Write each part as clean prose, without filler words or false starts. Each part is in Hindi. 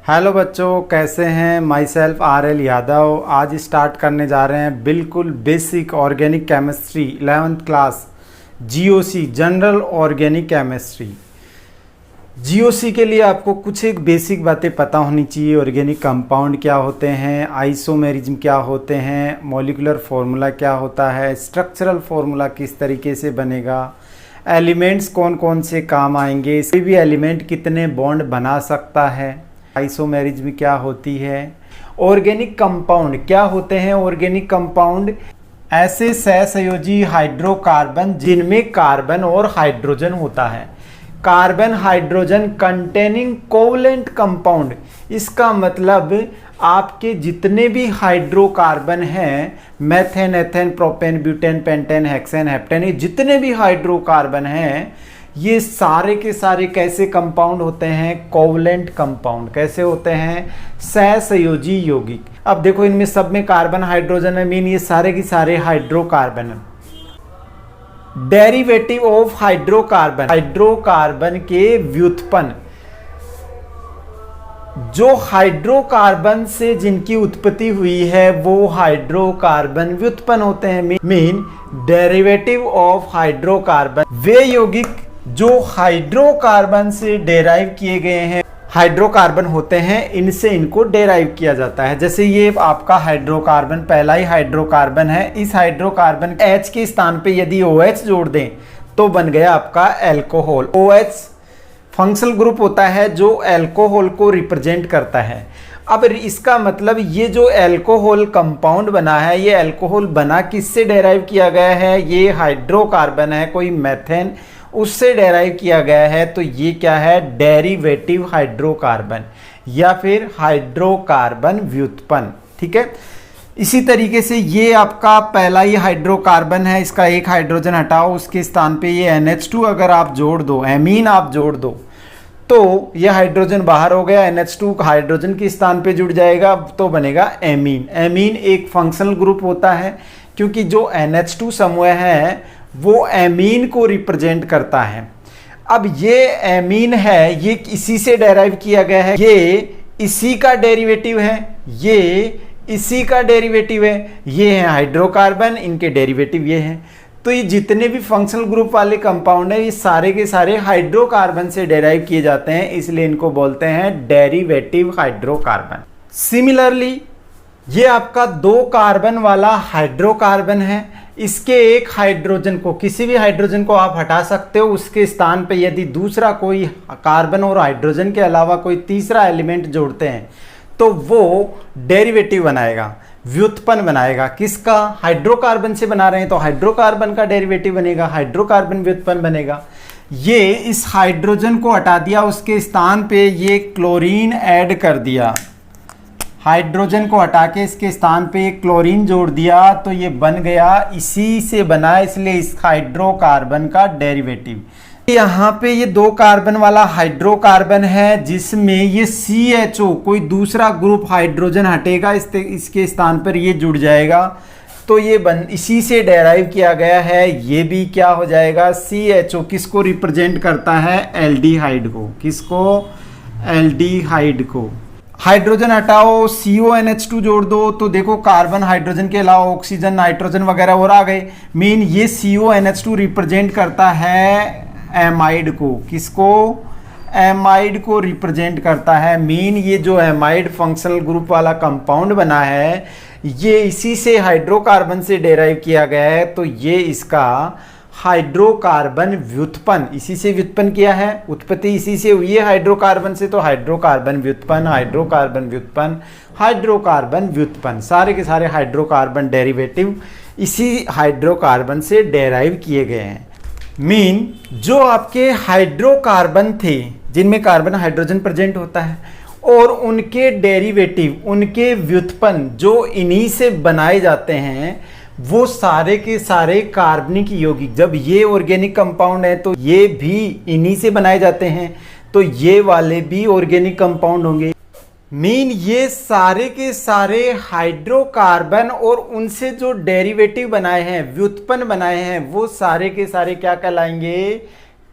हेलो बच्चों, कैसे हैं। My self RL Yadav. आज स्टार्ट करने जा रहे हैं बिल्कुल basic organic chemistry 11th class GOC general organic chemistry. GOC के लिए आपको कुछ एक बेसिक बातें पता होनी चाहिए। ऑर्गेनिक कंपाउंड क्या होते हैं, आइसोमेरिज्म क्या होते हैं, मॉलिक्यूलर फार्मूला क्या होता है, स्ट्रक्चरल फार्मूला किस तरीके से बनेगा, एलिमेंट्स कौन कौन से काम आएंगे, कोई भी एलिमेंट कितने बॉन्ड बना सकता है, आइसोमेरिज्म क्या होती है, ऑर्गेनिक कंपाउंड क्या होते हैं। ऑर्गेनिक कंपाउंड ऐसे सहसंयोजी हाइड्रोकार्बन जिनमें कार्बन और हाइड्रोजन होता है। Carbon hydrogen containing covalent compound, इसका मतलब आपके जितने भी हाइड्रोकार्बन हैं, methane, ethane, propane, butane, pentane, hexane, heptane, ये जितने भी हाइड्रोकार्बन हैं ये सारे के सारे कैसे कंपाउंड होते हैं, कोवलेंट कंपाउंड। कैसे होते हैं, सहसंयोजी यौगिक। अब देखो इनमें सब में कार्बन हाइड्रोजन है, मीन ये सारे के सारे हाइड्रोकार्बन है। डेरिवेटिव ऑफ हाइड्रोकार्बन, हाइड्रोकार्बन के व्युत्पन्न, जो हाइड्रोकार्बन से जिनकी उत्पत्ति हुई है वो हाइड्रोकार्बन व्युत्पन्न होते हैं। मीन डेरिवेटिव ऑफ हाइड्रोकार्बन, वे यौगिक जो हाइड्रोकार्बन से डेराइव किए गए हैं, हाइड्रोकार्बन होते हैं, इनसे इनको डेराइव किया जाता है। जैसे ये आपका हाइड्रोकार्बन पहला ही हाइड्रोकार्बन है, इस हाइड्रोकार्बन H के स्थान पे यदि OH जोड़ दें तो बन गया आपका अल्कोहल। OH फंक्शनल ग्रुप होता है जो अल्कोहल को रिप्रेजेंट करता है। अब इसका मतलब ये जो अल्कोहल कंपाउंड बना है, ये अल्कोहल बना किससे डेराइव किया गया है, ये हाइड्रोकार्बन है, कोई मेथेन, उससे डेराइव किया गया है। तो ये क्या है, डेरिवेटिव हाइड्रोकार्बन या फिर हाइड्रोकार्बन व्युत्पन्न। ठीक है, इसी तरीके से ये आपका पहला ही हाइड्रोकार्बन है, इसका एक हाइड्रोजन हटाओ, उसके स्थान पे ये NH2 अगर आप जोड़ दो, एमीन आप जोड़ दो, तो ये हाइड्रोजन बाहर हो गया, NH2 हाइड्रोजन के स्थान पे जुड़ जाएगा तो बनेगा एमीन। एमीन एक फंक्शनल ग्रुप होता है क्योंकि जो NH2 समूह है वो एमीन को रिप्रेजेंट करता है। अब ये एमीन है, ये इसी से डेराइव किया गया है, ये इसी का डेरिवेटिव है, ये इसी का डेरिवेटिव है, ये है हाइड्रोकार्बन, इनके डेरिवेटिव ये हैं। तो ये जितने भी फंक्शनल ग्रुप वाले कंपाउंड है ये सारे के सारे हाइड्रोकार्बन से डेराइव किए जाते हैं, इसलिए इनको बोलते हैं डेरिवेटिव हाइड्रोकार्बन। सिमिलरली ये आपका 2 कार्बन वाला हाइड्रोकार्बन है, इसके एक हाइड्रोजन को, किसी भी हाइड्रोजन को आप हटा सकते हो, उसके स्थान पे यदि दूसरा कोई कार्बन और हाइड्रोजन के अलावा कोई तीसरा एलिमेंट जोड़ते हैं तो वो डेरिवेटिव बनाएगा, व्युत्पन्न बनाएगा। किसका, हाइड्रोकार्बन से बना रहे हैं तो हाइड्रोकार्बन का डेरिवेटिव बनेगा, हाइड्रोकार्बन व्युत्पन्न बनेगा। ये इस हाइड्रोजन को हटा दिया, उसके स्थान पे ये क्लोरीन ऐड कर दिया, हाइड्रोजन को हटा के इसके स्थान पे एक क्लोरीन जोड़ दिया तो ये बन गया, इसी से बना, इसलिए इस हाइड्रोकार्बन का डेरिवेटिव। यहाँ पे ये 2 कार्बन वाला हाइड्रोकार्बन है जिसमें ये CHO कोई दूसरा ग्रुप हाइड्रोजन हटेगा, इसके स्थान पर ये जुड़ जाएगा तो ये इसी से डेराइव किया गया है। ये भी क्या हो जाएगा, CHO किसको रिप्रेजेंट करता है, एल्डिहाइड को। किसको, एल्डिहाइड को। हाइड्रोजन हटाओ, CONH2 जोड़ दो तो देखो कार्बन हाइड्रोजन के अलावा ऑक्सीजन, नाइट्रोजन वगैरह और आ गए। मीन ये CONH2 रिप्रेजेंट करता है एमाइड को। किसको, एमाइड को रिप्रेजेंट करता है। मीन ये जो एमाइड फंक्शनल ग्रुप वाला कंपाउंड बना है ये इसी से हाइड्रोकार्बन से डेराइव किया गया है, तो ये इसका हाइड्रोकार्बन व्युत्पन्न, इसी से व्युत्पन्न किया है, उत्पत्ति इसी से हुई है हाइड्रोकार्बन से, तो हाइड्रोकार्बन व्युत्पन्न, हाइड्रोकार्बन व्युत्पन्न, हाइड्रोकार्बन व्युत्पन्न, सारे के सारे हाइड्रोकार्बन डेरिवेटिव इसी हाइड्रोकार्बन से डेराइव किए गए हैं। मीन जो आपके हाइड्रोकार्बन थे जिनमें कार्बन हाइड्रोजन प्रेजेंट होता है और उनके डेरिवेटिव, उनके व्युत्पन्न जो इन्हीं से बनाए जाते हैं, वो सारे के सारे कार्बनिक यौगिक, जब ये ऑर्गेनिक कंपाउंड है तो ये भी इन्हीं से बनाए जाते हैं, तो ये वाले भी ऑर्गेनिक कंपाउंड होंगे। मीन ये सारे के सारे हाइड्रोकार्बन और उनसे जो डेरिवेटिव बनाए हैं, व्युत्पन्न बनाए हैं, वो सारे के सारे क्या कहलाएंगे,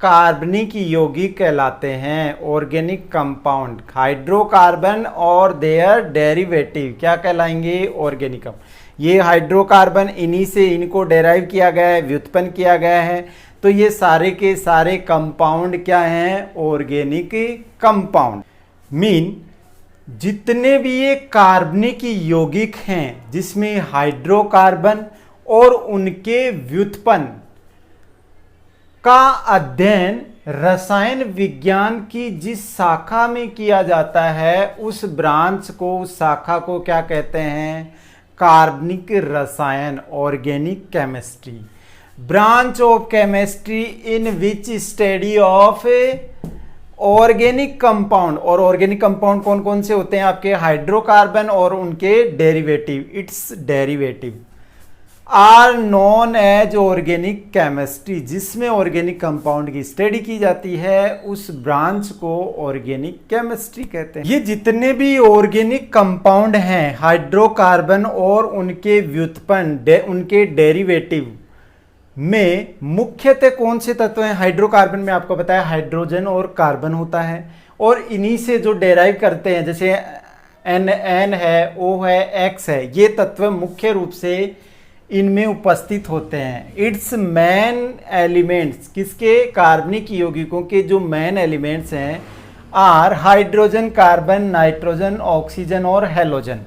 कार्बनिक यौगिक कहलाते हैं। ऑर्गेनिक कंपाउंड, हाइड्रोकार्बन और देयर डेरिवेटिव क्या कहलाएंगे? ऑर्गेनिक। ये हाइड्रोकार्बन इन्हीं से इनको डेराइव किया गया है, व्युत्पन्न किया गया है। तो ये सारे के सारे कंपाउंड क्या हैं? Organic compound. मीन जितने भी ये कार्बनिक यौगिक हैं जिसमें हाइड्रोकार्बन और उनके व्युत्पन्न का अध्ययन रसायन विज्ञान की जिस शाखा में किया जाता है उस ब्रांच को, उस शाखा को क्या कहते हैं? कार्बनिक रसायन, organic chemistry. Branch of chemistry in which study of organic compound. और ऑर्गेनिक कंपाउंड कौन कौन से होते हैं? आपके हाइड्रोकार्बन और उनके derivative, its derivative are known as organic chemistry. जिसमें ऑर्गेनिक कंपाउंड की स्टडी की जाती है उस ब्रांच को ऑर्गेनिक केमिस्ट्री कहते हैं। ये जितने भी ऑर्गेनिक कंपाउंड हैं, हाइड्रोकार्बन और उनके व्युत्पन्न, उनके डेरिवेटिव में मुख्यतः कौन से तत्व हैं? हाइड्रोकार्बन में आपको बताया हाइड्रोजन और कार्बन होता है, और इन्हीं से जो डेराइव करते हैं जैसे एन है, ओ है, एक्स है, ये तत्व मुख्य रूप से इनमें उपस्थित होते हैं। इट्स मेन एलिमेंट्स, किसके? कार्बनिक यौगिकों के जो मेन एलिमेंट्स हैं are hydrogen, carbon, nitrogen, oxygen और हैलोजन।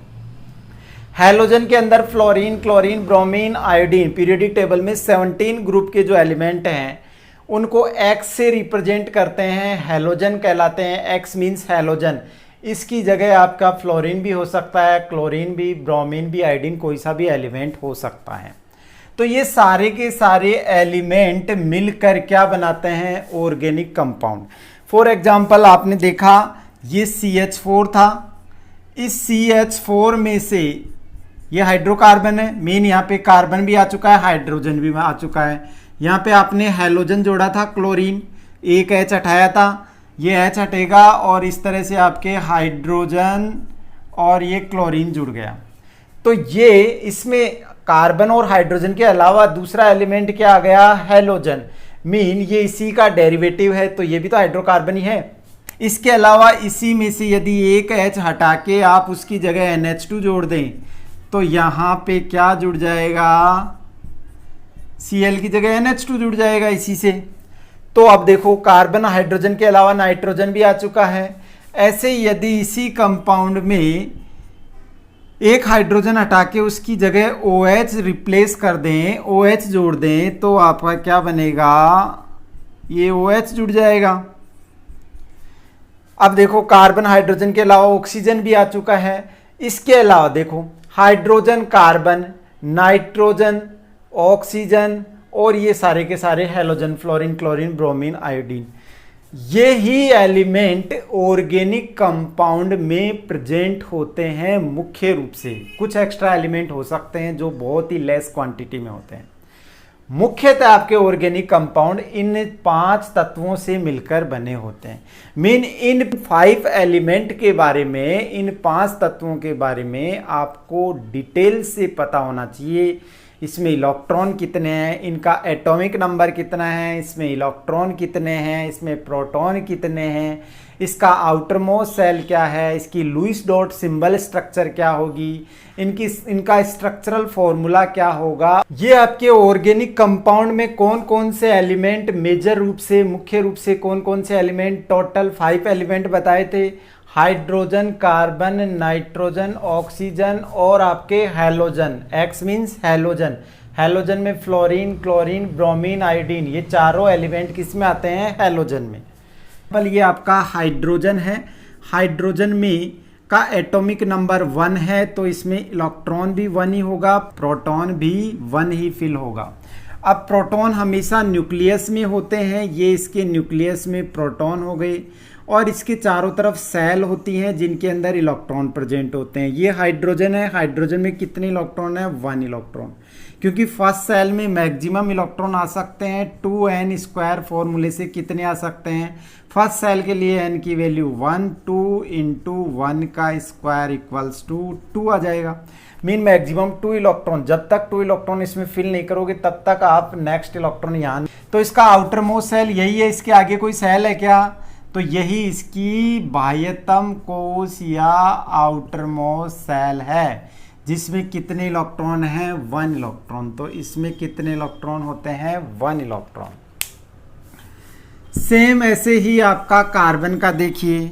हैलोजन के अंदर fluorine, chlorine, bromine, iodine. Periodic table में 17 ग्रुप के जो एलिमेंट हैं उनको एक्स से रिप्रेजेंट करते हैं, हैलोजन कहलाते हैं। X means halogen. इसकी जगह आपका फ्लोरीन भी हो सकता है, क्लोरीन भी, ब्रोमीन भी, आयोडीन, कोई सा भी एलिमेंट हो सकता है। तो ये सारे के सारे एलिमेंट मिलकर क्या बनाते हैं? Organic compound. फॉर एग्जांपल आपने देखा ये CH4 था, इस CH4 में से ये हाइड्रोकार्बन है, मेन यहाँ पे कार्बन भी आ चुका है, हाइड्रोजन भी आ चुका है। यहाँ पे आपने हैलोजन जोड़ा था, क्लोरीन, एक H हटाया था, ये H हटेगा और इस तरह से आपके हाइड्रोजन और ये क्लोरीन जुड़ गया। तो ये इसमें कार्बन और हाइड्रोजन के अलावा दूसरा एलिमेंट क्या आ गया? हैलोजन। मीन ये इसी का डेरिवेटिव है, तो ये भी तो हाइड्रोकार्बन ही है। इसके अलावा इसी में से यदि एक H हटा के आप उसकी जगह NH2 जोड़ दें तो यहाँ पे क्या जुड़ जाएगा? Cl की जगह NH2 जुड़ जाएगा इसी से। तो अब देखो कार्बन हाइड्रोजन के अलावा नाइट्रोजन भी आ चुका है। ऐसे यदि इसी कंपाउंड में एक हाइड्रोजन हटा के उसकी जगह OH रिप्लेस कर दें, OH जोड़ दें, तो आपका क्या बनेगा? ये OH जुड़ जाएगा। अब देखो कार्बन हाइड्रोजन के अलावा ऑक्सीजन भी आ चुका है। इसके अलावा देखो हाइड्रोजन, कार्बन, नाइट्रोजन, ऑक्सीजन और ये सारे के सारे halogen, fluorine, chlorine, bromine, iodine, ये ही एलिमेंट ऑर्गेनिक कंपाउंड में प्रेजेंट होते हैं मुख्य रूप से। कुछ एक्स्ट्रा एलिमेंट हो सकते हैं जो बहुत ही लेस क्वांटिटी में होते हैं। मुख्यतः आपके ऑर्गेनिक कंपाउंड इन 5 तत्वों से मिलकर बने होते हैं। मीन इन 5 एलिमेंट के बारे में, इन 5 तत्वों के बारे में आपको डिटेल से पता होना चाहिए। इसमें इलेक्ट्रॉन कितने हैं, इनका एटॉमिक नंबर कितना है, इसमें इलेक्ट्रॉन कितने हैं, इसमें प्रोटॉन कितने हैं, इसका आउटर मोस्ट सेल क्या है, इसकी लुईस डॉट सिंबल स्ट्रक्चर क्या होगी, इनका स्ट्रक्चरल फॉर्मूला क्या होगा। ये आपके ऑर्गेनिक कंपाउंड में कौन कौन से एलिमेंट मेजर रूप से, मुख्य रूप से कौन कौन से एलिमेंट, टोटल 5 एलिमेंट बताए थे। हाइड्रोजन, कार्बन, नाइट्रोजन, ऑक्सीजन और आपके halogen. X means halogen. Halogen में फ्लोरीन, क्लोरीन, ब्रोमीन, आयोडीन, ये चारों एलिमेंट किस में आते हैं? हैलोजन में। ये आपका हाइड्रोजन है, हाइड्रोजन में का एटॉमिक नंबर 1 है, तो इसमें इलेक्ट्रॉन भी 1 ही होगा, प्रोटॉन भी 1 ही फिल होगा। अब प्रोटॉन हमेशा न्यूक्लियस में होते हैं, ये इसके न्यूक्लियस में प्रोटॉन हो गए, और इसके चारों तरफ सेल होती हैं जिनके अंदर इलेक्ट्रॉन प्रेजेंट होते हैं। ये हाइड्रोजन है, हाइड्रोजन में कितने इलेक्ट्रॉन है? 1 इलेक्ट्रॉन, क्योंकि फर्स्ट सेल में मैक्सिमम इलेक्ट्रॉन आ सकते हैं 2n² फॉर्मूले से। कितने आ सकते हैं? फर्स्ट सेल के लिए n की वैल्यू 1, 2 × 1 का स्क्वायर इक्वल्स टू 2 आ जाएगा। Mean maximum 2 electron. जब तक 2 इलेक्ट्रॉन इसमें फिल नहीं करोगे तब तक आप नेक्स्ट इलेक्ट्रॉन यहाँ तो इसका आउटर मोस्ट सेल यही है, इसके आगे कोई सेल है क्या? तो यही इसकी बाह्यतम कोश या आउटर मोस्ट सेल है, जिसमें कितने इलेक्ट्रॉन हैं? 1 इलेक्ट्रॉन। तो इसमें कितने इलेक्ट्रॉन होते हैं? 1 इलेक्ट्रॉन। सेम ऐसे ही आपका कार्बन का देखिए,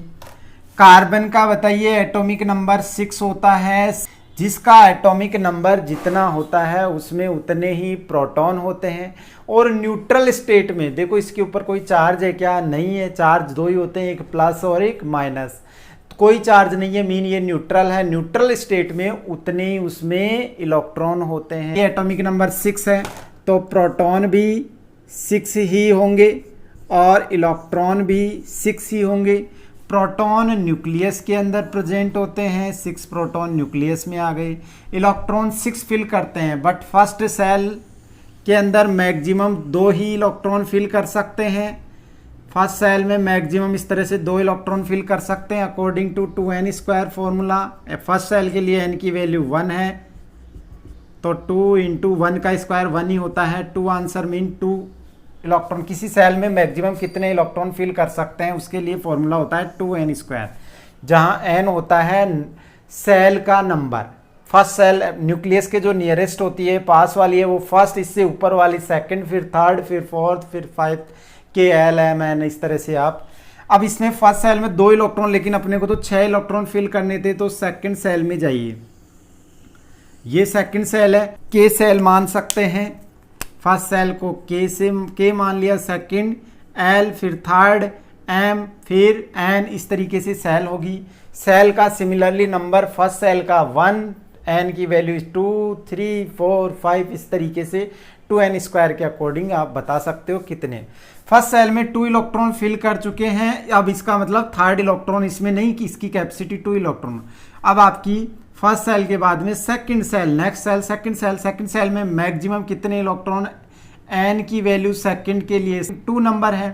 कार्बन का बताइए एटॉमिक नंबर 6 होता है। जिसका एटॉमिक नंबर जितना होता है उसमें उतने ही प्रोटॉन होते हैं। और न्यूट्रल स्टेट में देखो, इसके ऊपर कोई चार्ज है क्या? नहीं है, चार्ज 2 ही होते हैं, एक प्लस और एक माइनस। कोई चार्ज नहीं है, मीन ये न्यूट्रल है। न्यूट्रल स्टेट में उतने ही उसमें इलेक्ट्रॉन होते हैं। ये एटॉमिक नंबर 6 है, तो प्रोटॉन भी 6 ही होंगे और इलेक्ट्रॉन भी 6 ही होंगे। प्रोटॉन न्यूक्लियस के अंदर प्रेजेंट होते हैं, 6 प्रोटॉन न्यूक्लियस में आ गए। इलेक्ट्रॉन 6 फिल करते हैं, बट फर्स्ट सेल के अंदर मैक्सिमम 2 ही इलेक्ट्रॉन फिल कर सकते हैं। फर्स्ट सेल में मैक्सिमम इस तरह से 2 इलेक्ट्रॉन फिल कर सकते हैं according to 2n² formula. First shell के लिए n की वैल्यू 1 है, तो 2 × 1 का स्क्वायर 1 ही होता है। 2 आंसर मीन 2 इलेक्ट्रॉन। किसी सेल में मैक्सिमम कितने इलेक्ट्रॉन फिल कर सकते हैं उसके लिए फॉर्मूला होता है 2n², जहां n होता है सेल का नंबर। फर्स्ट सेल न्यूक्लियस के जो नियरेस्ट होती है, पास वाली है, वो फर्स्ट, इससे ऊपर वाली सेकंड, फिर थर्ड, फिर फोर्थ, फिर 5 के L M N, इस तरह से आप। अब इसमें फर्स्ट सेल में 2 इलेक्ट्रॉन, लेकिन अपने को तो 6 इलेक्ट्रॉन फिल करने थे, तो सेकंड सेल में जाइए। ये सेकंड सेल है, के सेल मान सकते हैं। फर्स्ट सेल को के से के मान लिया, सेकंड L, फिर थर्ड M, फिर N, इस तरीके से सेल होगी। सेल का सिमिलरली नंबर फर्स्ट सेल का 1, N की वैल्यू 2, 3, 4, 5, इस तरीके से 2n² के अकॉर्डिंग आप बता सकते हो कितने। फर्स्ट सेल में 2 इलेक्ट्रॉन फिल कर चुके हैं। अब इसका मतलब थर्ड इलेक्ट्रॉन इसमें नहीं, कि इसकी कैपेसिटी 2 इलेक्ट्रॉन। अब आपकी फर्स्ट सेल के बाद में second shell, next shell, second shell में मैक्सिमम कितने इलेक्ट्रॉन? n की वैल्यू सेकंड के लिए 2 नंबर है,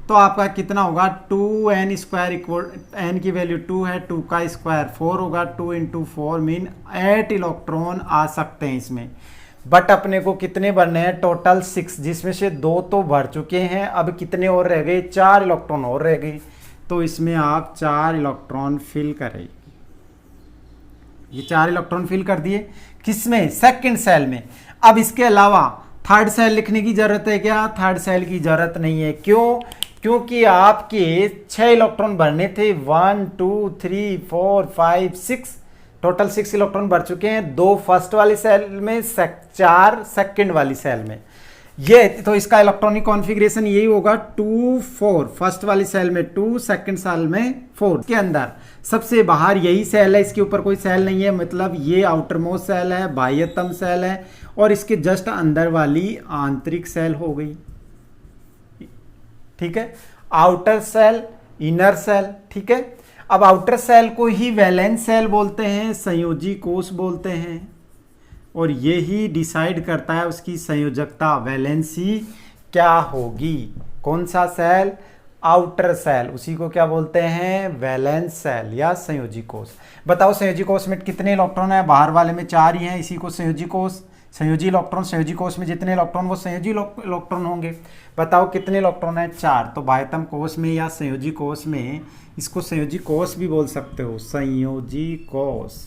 तो आपका कितना होगा? 2n² इक्वल, n की वैल्यू 2 है, 2 का स्क्वायर 4 होगा। 2 × 4 मीन 8 इलेक्ट्रॉन आ सकते हैं इसमें। बट अपने को कितने भरने हैं? टोटल 6, जिसमें से 2 तो भर चुके हैं। अब कितने और रह गए? 4 इलेक्ट्रॉन और रह गए, तो इसमें आप 4 इलेक्ट्रॉन फिल करें। ये 4 इलेक्ट्रॉन फिल कर दिए, किसमें? सेकंड सेल में। अब इसके अलावा थर्ड सेल लिखने की जरूरत है क्या? थर्ड सेल की जरूरत नहीं है। क्यों? क्योंकि आपके 6 इलेक्ट्रॉन भरने थे, 1, 2, 3, 4, 5, 6, टोटल 6 इलेक्ट्रॉन भर चुके हैं। 2 फर्स्ट वाली सेल में, 4 सेकंड वाली सेल में। ये तो इसका इलेक्ट्रॉनिक कॉन्फ़िगरेशन यही होगा 2, 4, फर्स्ट वाली सेल में 2, सेकंड सेल में 4। के अंदर सबसे बाहर यही सेल है, इसके ऊपर कोई सेल नहीं है, मतलब ये आउटर मोस्ट सेल है, बाह्यतम सेल है, और इसके जस्ट अंदर वाली आंतरिक सेल हो गई। ठीक है, आउटर सेल, इनर सेल। ठीक है, अब आउटर सेल को ही वैलेंस सेल बोलते हैं, संयोजी कोश बोलते हैं, और ये ही डिसाइड करता है उसकी संयोजकता, वैलेंसी क्या होगी। कौन सा सेल? आउटर सेल, उसी को क्या बोलते हैं? वैलेंस सेल या संयोजी कोश। बताओ संयोजी कोश में कितने इलेक्ट्रॉन है? बाहर वाले में 4 ही हैं, इसी को संयोजी कोश, संयोजी इलेक्ट्रॉन। संयोजी कोश में जितने इलेक्ट्रॉन वो संयोजी इलेक्ट्रॉन होंगे। बताओ कितने इलेक्ट्रॉन है? 4। तो बाह्यतम कोश में या संयोजी कोश में, इसको संयोजी कोश भी बोल सकते हो, संयोजी कोश।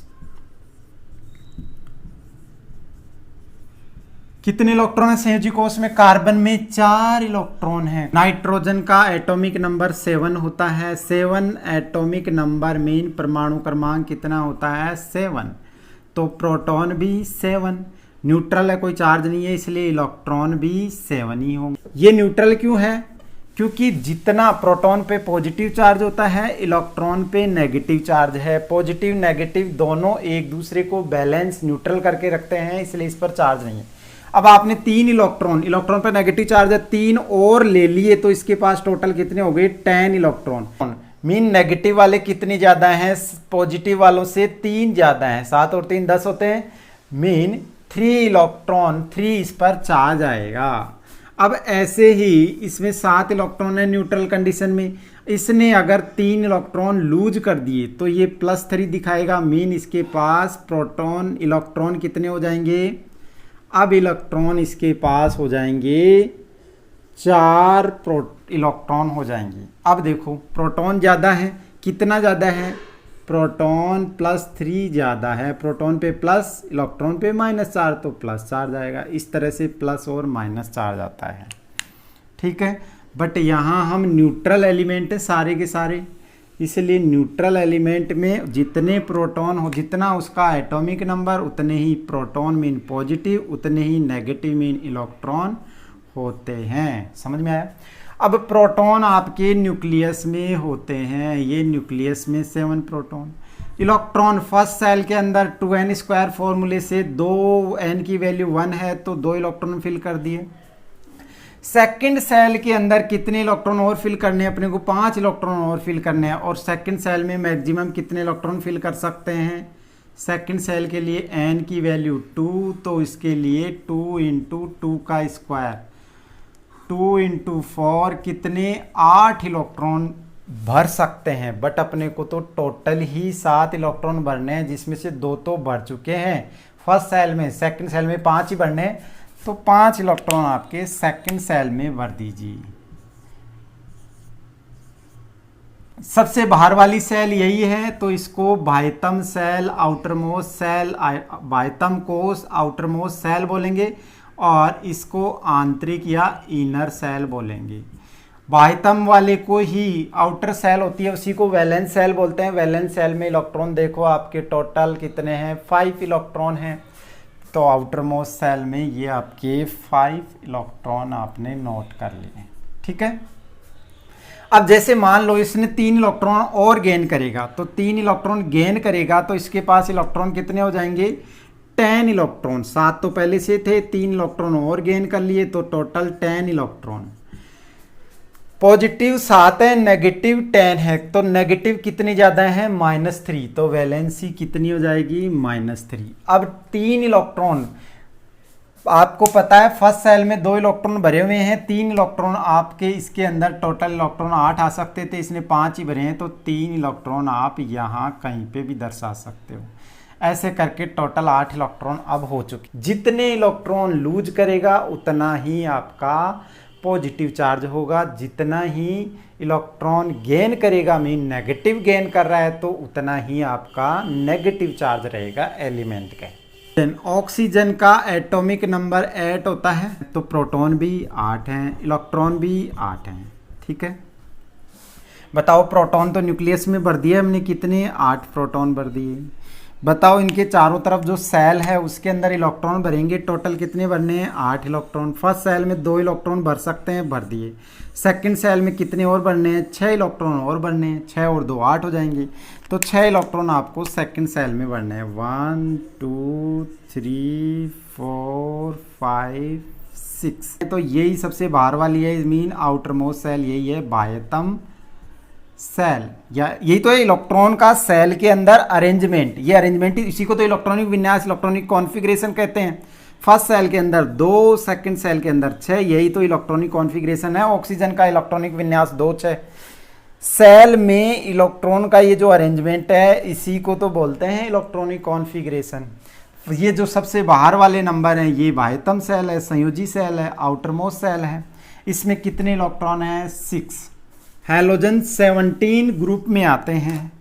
कितने इलेक्ट्रॉन है संयोजी कोश में? कार्बन में 4 इलेक्ट्रॉन है। नाइट्रोजन का एटॉमिक नंबर 7 होता है। 7 एटॉमिक नंबर मीन परमाणु क्रमांक कितना होता है? 7। तो प्रोटॉन भी 7, न्यूट्रल है, कोई चार्ज नहीं है, इसलिए इलेक्ट्रॉन भी 7 ही होंगे। ये न्यूट्रल क्यों है? क्योंकि जितना प्रोटॉन पे पॉजिटिव चार्ज होता है, इलेक्ट्रॉन पे नेगेटिव चार्ज है। पॉजिटिव नेगेटिव दोनों एक दूसरे को बैलेंस, न्यूट्रल करके रखते हैं, इसलिए इस पर चार्ज नहीं है। अब आपने 3 इलेक्ट्रॉन पे नेगेटिव चार्ज है, 3 और ले लिए, तो इसके पास टोटल कितने हो गए? 10 इलेक्ट्रॉन। मीन नेगेटिव वाले कितने ज्यादा हैं? पॉजिटिव वालों से 3 ज्यादा हैं। 7 और 3 10 होते हैं, मीन 3 इलेक्ट्रॉन, 3 इस पर चार्ज आएगा। अब ऐसे ही इसमें 7 इलेक्ट्रॉन है न्यूट्रल कंडीशन में, इसने अगर 3 इलेक्ट्रॉन लूज कर दिए तो ये +3 दिखाएगा, मीन इसके पास प्रोटॉन इलेक्ट्रॉन कितने हो जाएंगे? अब इलेक्ट्रॉन इसके पास हो जाएंगे 4 इलेक्ट्रॉन हो जाएंगे। अब देखो प्रोटॉन ज़्यादा है, कितना ज़्यादा है, प्रोटॉन +3 ज़्यादा है, प्रोटॉन पे प्लस इलेक्ट्रॉन पे -4 तो +4 जाएगा। इस तरह से प्लस और -4 जाता है, ठीक है। बट यहाँ हम न्यूट्रल एलिमेंट है सारे के सारे, इसलिए न्यूट्रल एलिमेंट में जितने प्रोटॉन हो, जितना उसका एटॉमिक नंबर, उतने ही प्रोटॉन मीन पॉजिटिव, उतने ही नेगेटिव मीन इलेक्ट्रॉन होते हैं। समझ में आया। अब प्रोटॉन आपके न्यूक्लियस में होते हैं, ये न्यूक्लियस में 7 प्रोटॉन। इलेक्ट्रॉन फर्स्ट सेल के अंदर 2n² फॉर्मूले से 2n की वैल्यू 1 है तो 2 इलेक्ट्रॉन फिल कर दिए। सेकंड सेल के अंदर कितने इलेक्ट्रॉन और फिल करने हैं, अपने को 5 इलेक्ट्रॉन और फिल करने हैं। और सेकंड सेल में मैक्सिमम कितने इलेक्ट्रॉन फिल कर सकते हैं, सेकंड सेल के लिए n की वैल्यू 2, तो इसके लिए 2 × 2 का स्क्वायर, 2 × 4 कितने 8 इलेक्ट्रॉन भर सकते हैं। बट अपने को तो टोटल ही 7 इलेक्ट्रॉन भरने हैं, जिसमें से 2 तो भर चुके हैं फर्स्ट सेल में, सेकंड सेल में 5 ही भरने हैं, तो 5 इलेक्ट्रॉन आपके सेकंड सेल में भर दीजिए। सबसे बाहर वाली सेल यही है, तो इसको बाह्यतम सेल, आउटरमोस्ट सेल, बाह्यतम कोश, आउटरमोस्ट सेल बोलेंगे, और इसको आंतरिक या इनर सेल बोलेंगे। बाह्यतम वाले को ही आउटर सेल होती है, उसी को वैलेंस सेल बोलते हैं। वैलेंस सेल में इलेक्ट्रॉन देखो आपके टोटल कितने हैं, 5 इलेक्ट्रॉन हैं। तो आउटर मोस्ट सेल में ये आपके 5 इलेक्ट्रॉन आपने नोट कर लिए, ठीक है। अब जैसे मान लो इसने 3 इलेक्ट्रॉन और गेन करेगा, तो 3 इलेक्ट्रॉन गेन करेगा तो इसके पास इलेक्ट्रॉन कितने हो जाएंगे, 10 इलेक्ट्रॉन। 7 तो पहले से थे, 3 इलेक्ट्रॉन और गेन कर लिए तो टोटल 10 इलेक्ट्रॉन। पॉजिटिव 7 है, नेगेटिव 10 है, तो नेगेटिव कितनी ज़्यादा है, -3, तो वैलेंसी कितनी हो जाएगी, -3। अब 3 इलेक्ट्रॉन आपको पता है फर्स्ट सेल में 2 इलेक्ट्रॉन भरे हुए हैं, 3 इलेक्ट्रॉन आपके इसके अंदर टोटल इलेक्ट्रॉन 8 आ सकते थे, इसने 5 ही भरे हैं, तो 3 इलेक्ट्रॉन आप यहाँ कहीं पे भी दर्शा सकते हो। ऐसे करके टोटल 8 इलेक्ट्रॉन अब हो चुके। जितने इलेक्ट्रॉन लूज करेगा उतना ही आपका पॉजिटिव चार्ज होगा, जितना ही इलेक्ट्रॉन गेन करेगा मीन नेगेटिव गेन कर रहा है तो उतना ही आपका नेगेटिव चार्ज रहेगा एलिमेंट का। ऑक्सीजन का एटॉमिक नंबर 8 होता है, तो प्रोटॉन भी 8 हैं, इलेक्ट्रॉन भी 8 हैं, ठीक है। बताओ प्रोटॉन तो न्यूक्लियस में भर दिए हमने, कितने 8 प्रोटॉन भर दिए। बताओ इनके चारों तरफ जो सेल है उसके अंदर इलेक्ट्रॉन भरेंगे, टोटल कितने भरने हैं, 8 इलेक्ट्रॉन। फर्स्ट सेल में 2 इलेक्ट्रॉन भर सकते हैं, भर दिए। सेकंड सेल में कितने और भरने हैं, 6 इलेक्ट्रॉन और भरने हैं, 6 और 2 8 हो जाएंगे, तो 6 इलेक्ट्रॉन आपको सेकंड सेल में भरने हैं। 1 2 3 4 5 6, तो यही सबसे बाहर वाली है, मीन आउटर मोस्ट सेल यही है, बाह्यतम सेल, या यही तो है इलेक्ट्रॉन का सेल के अंदर अरेंजमेंट। ये अरेंजमेंट इसी को तो इलेक्ट्रॉनिक विन्यास, इलेक्ट्रॉनिक कॉन्फ़िगरेशन कहते हैं। फर्स्ट सेल के अंदर 2, सेकंड सेल के अंदर 6, यही तो इलेक्ट्रॉनिक कॉन्फ़िगरेशन है। ऑक्सीजन का इलेक्ट्रॉनिक विन्यास 2 6। सेल में इलेक्ट्रॉन का ये जो अरेंजमेंट है इसी को तो बोलते हैं इलेक्ट्रॉनिक कॉन्फ़िगरेशन। ये जो सबसे बाहर वाले नंबर हैं ये बाह्यतम सेल है, संयोजी सेल है, आउटर मोस्ट सेल है। इसमें कितने इलेक्ट्रॉन हैं, 6। हैलोजन 17 ग्रुप में आते हैं।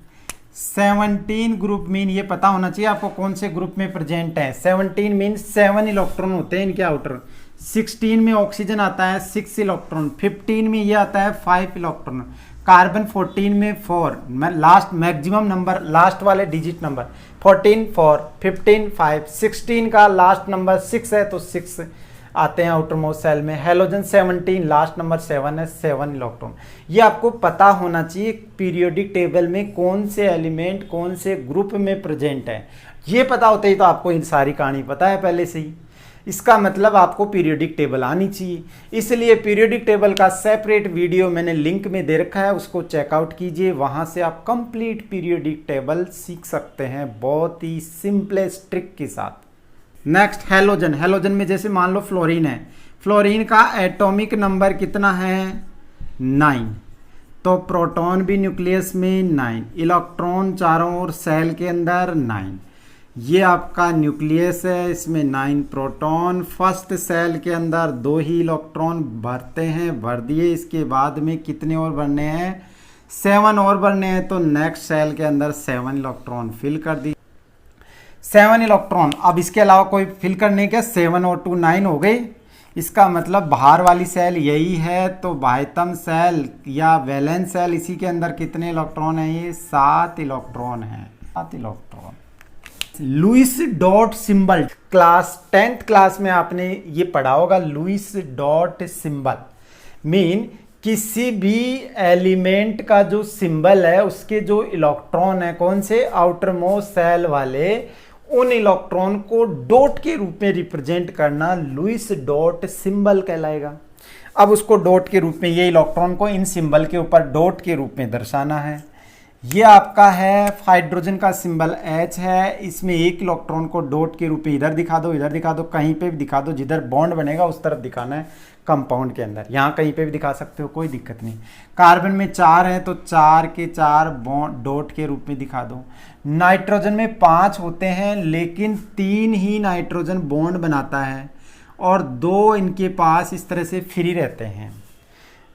17 ग्रुप मीन ये पता होना चाहिए आपको कौन से ग्रुप में प्रेजेंट है। 17 मीन 7 इलेक्ट्रॉन होते हैं इनके आउटर। 16 में ऑक्सीजन आता है 6 इलेक्ट्रॉन। 15 में ये आता है 5 इलेक्ट्रॉन। कार्बन 14 में 4, लास्ट मैक्सिमम नंबर, लास्ट वाले डिजिट नंबर 14 4, 15 5, 16 का लास्ट नंबर 6 है तो 6 आते हैं आउटर मोस्ट सेल में। हेलोजन 17 लास्ट नंबर 7 है, 7 इलेक्ट्रॉन। ये आपको पता होना चाहिए पीरियोडिक टेबल में कौन से एलिमेंट कौन से ग्रुप में प्रेजेंट है। ये पता होता ही तो आपको इन सारी कहानी पता है पहले से ही। इसका मतलब आपको पीरियोडिक टेबल आनी चाहिए। इसलिए पीरियोडिक टेबल का सेपरेट वीडियो मैंने लिंक में दे रखा है, उसको चेकआउट कीजिए। वहाँ से आप कंप्लीट पीरियोडिक टेबल सीख सकते हैं बहुत ही सिंपलेस्ट ट्रिक के साथ। Next halogen. हेलोजन में जैसे मान लो फ्लोरीन है, फ्लोरीन का एटॉमिक नंबर कितना है, 9। तो प्रोटॉन भी न्यूक्लियस में 9, इलेक्ट्रॉन चारों ओर सेल के अंदर 9। ये आपका न्यूक्लियस है, इसमें 9 प्रोटॉन। फर्स्ट सेल के अंदर 2 ही इलेक्ट्रॉन भरते हैं, भर दिए। इसके बाद में कितने और भरने हैं? 7 और भरने हैं। तो नेक्स्ट सेल के अंदर 7 इलेक्ट्रॉन फिल कर दी। 7 इलेक्ट्रॉन। अब इसके अलावा कोई फिल करने के 7 और 2 9 हो गई। इसका मतलब बाहर वाली सेल यही है। तो बाह्यतम सेल या वैलेंस सेल, इसी के अंदर कितने इलेक्ट्रॉन हैं? ये 7 इलेक्ट्रॉन हैं। 7 electron. Lewis dot symbol, class 10th class में आपने ये पढ़ा होगा। लुईस डॉट सिंबल मीन किसी भी एलिमेंट का जो सिंबल है उसके जो इलेक्ट्रॉन है, कौन से? आउटर मोस्ट सेल वाले, उन इलेक्ट्रॉन को डॉट के रूप में रिप्रेजेंट करना लुईस डॉट सिंबल कहलाएगा। अब उसको डॉट के रूप में, ये इलेक्ट्रॉन को इन सिंबल के ऊपर डॉट के रूप में दर्शाना है। ये आपका है हाइड्रोजन का सिंबल H है। इसमें एक इलेक्ट्रॉन को डॉट के रूप में इधर दिखा दो, इधर दिखा दो, कहीं पे भी दिखा दो। जिधर बॉन्ड बनेगा उस तरफ दिखाना है कंपाउंड के अंदर। यहाँ कहीं पे भी दिखा सकते हो, कोई दिक्कत नहीं। कार्बन में 4 है तो 4 के 4 बॉन्ड डॉट के रूप में दिखा दो। नाइट्रोजन में 5 होते हैं लेकिन 3 ही नाइट्रोजन बॉन्ड बनाता है और 2 इनके पास इस तरह से फ्री रहते हैं।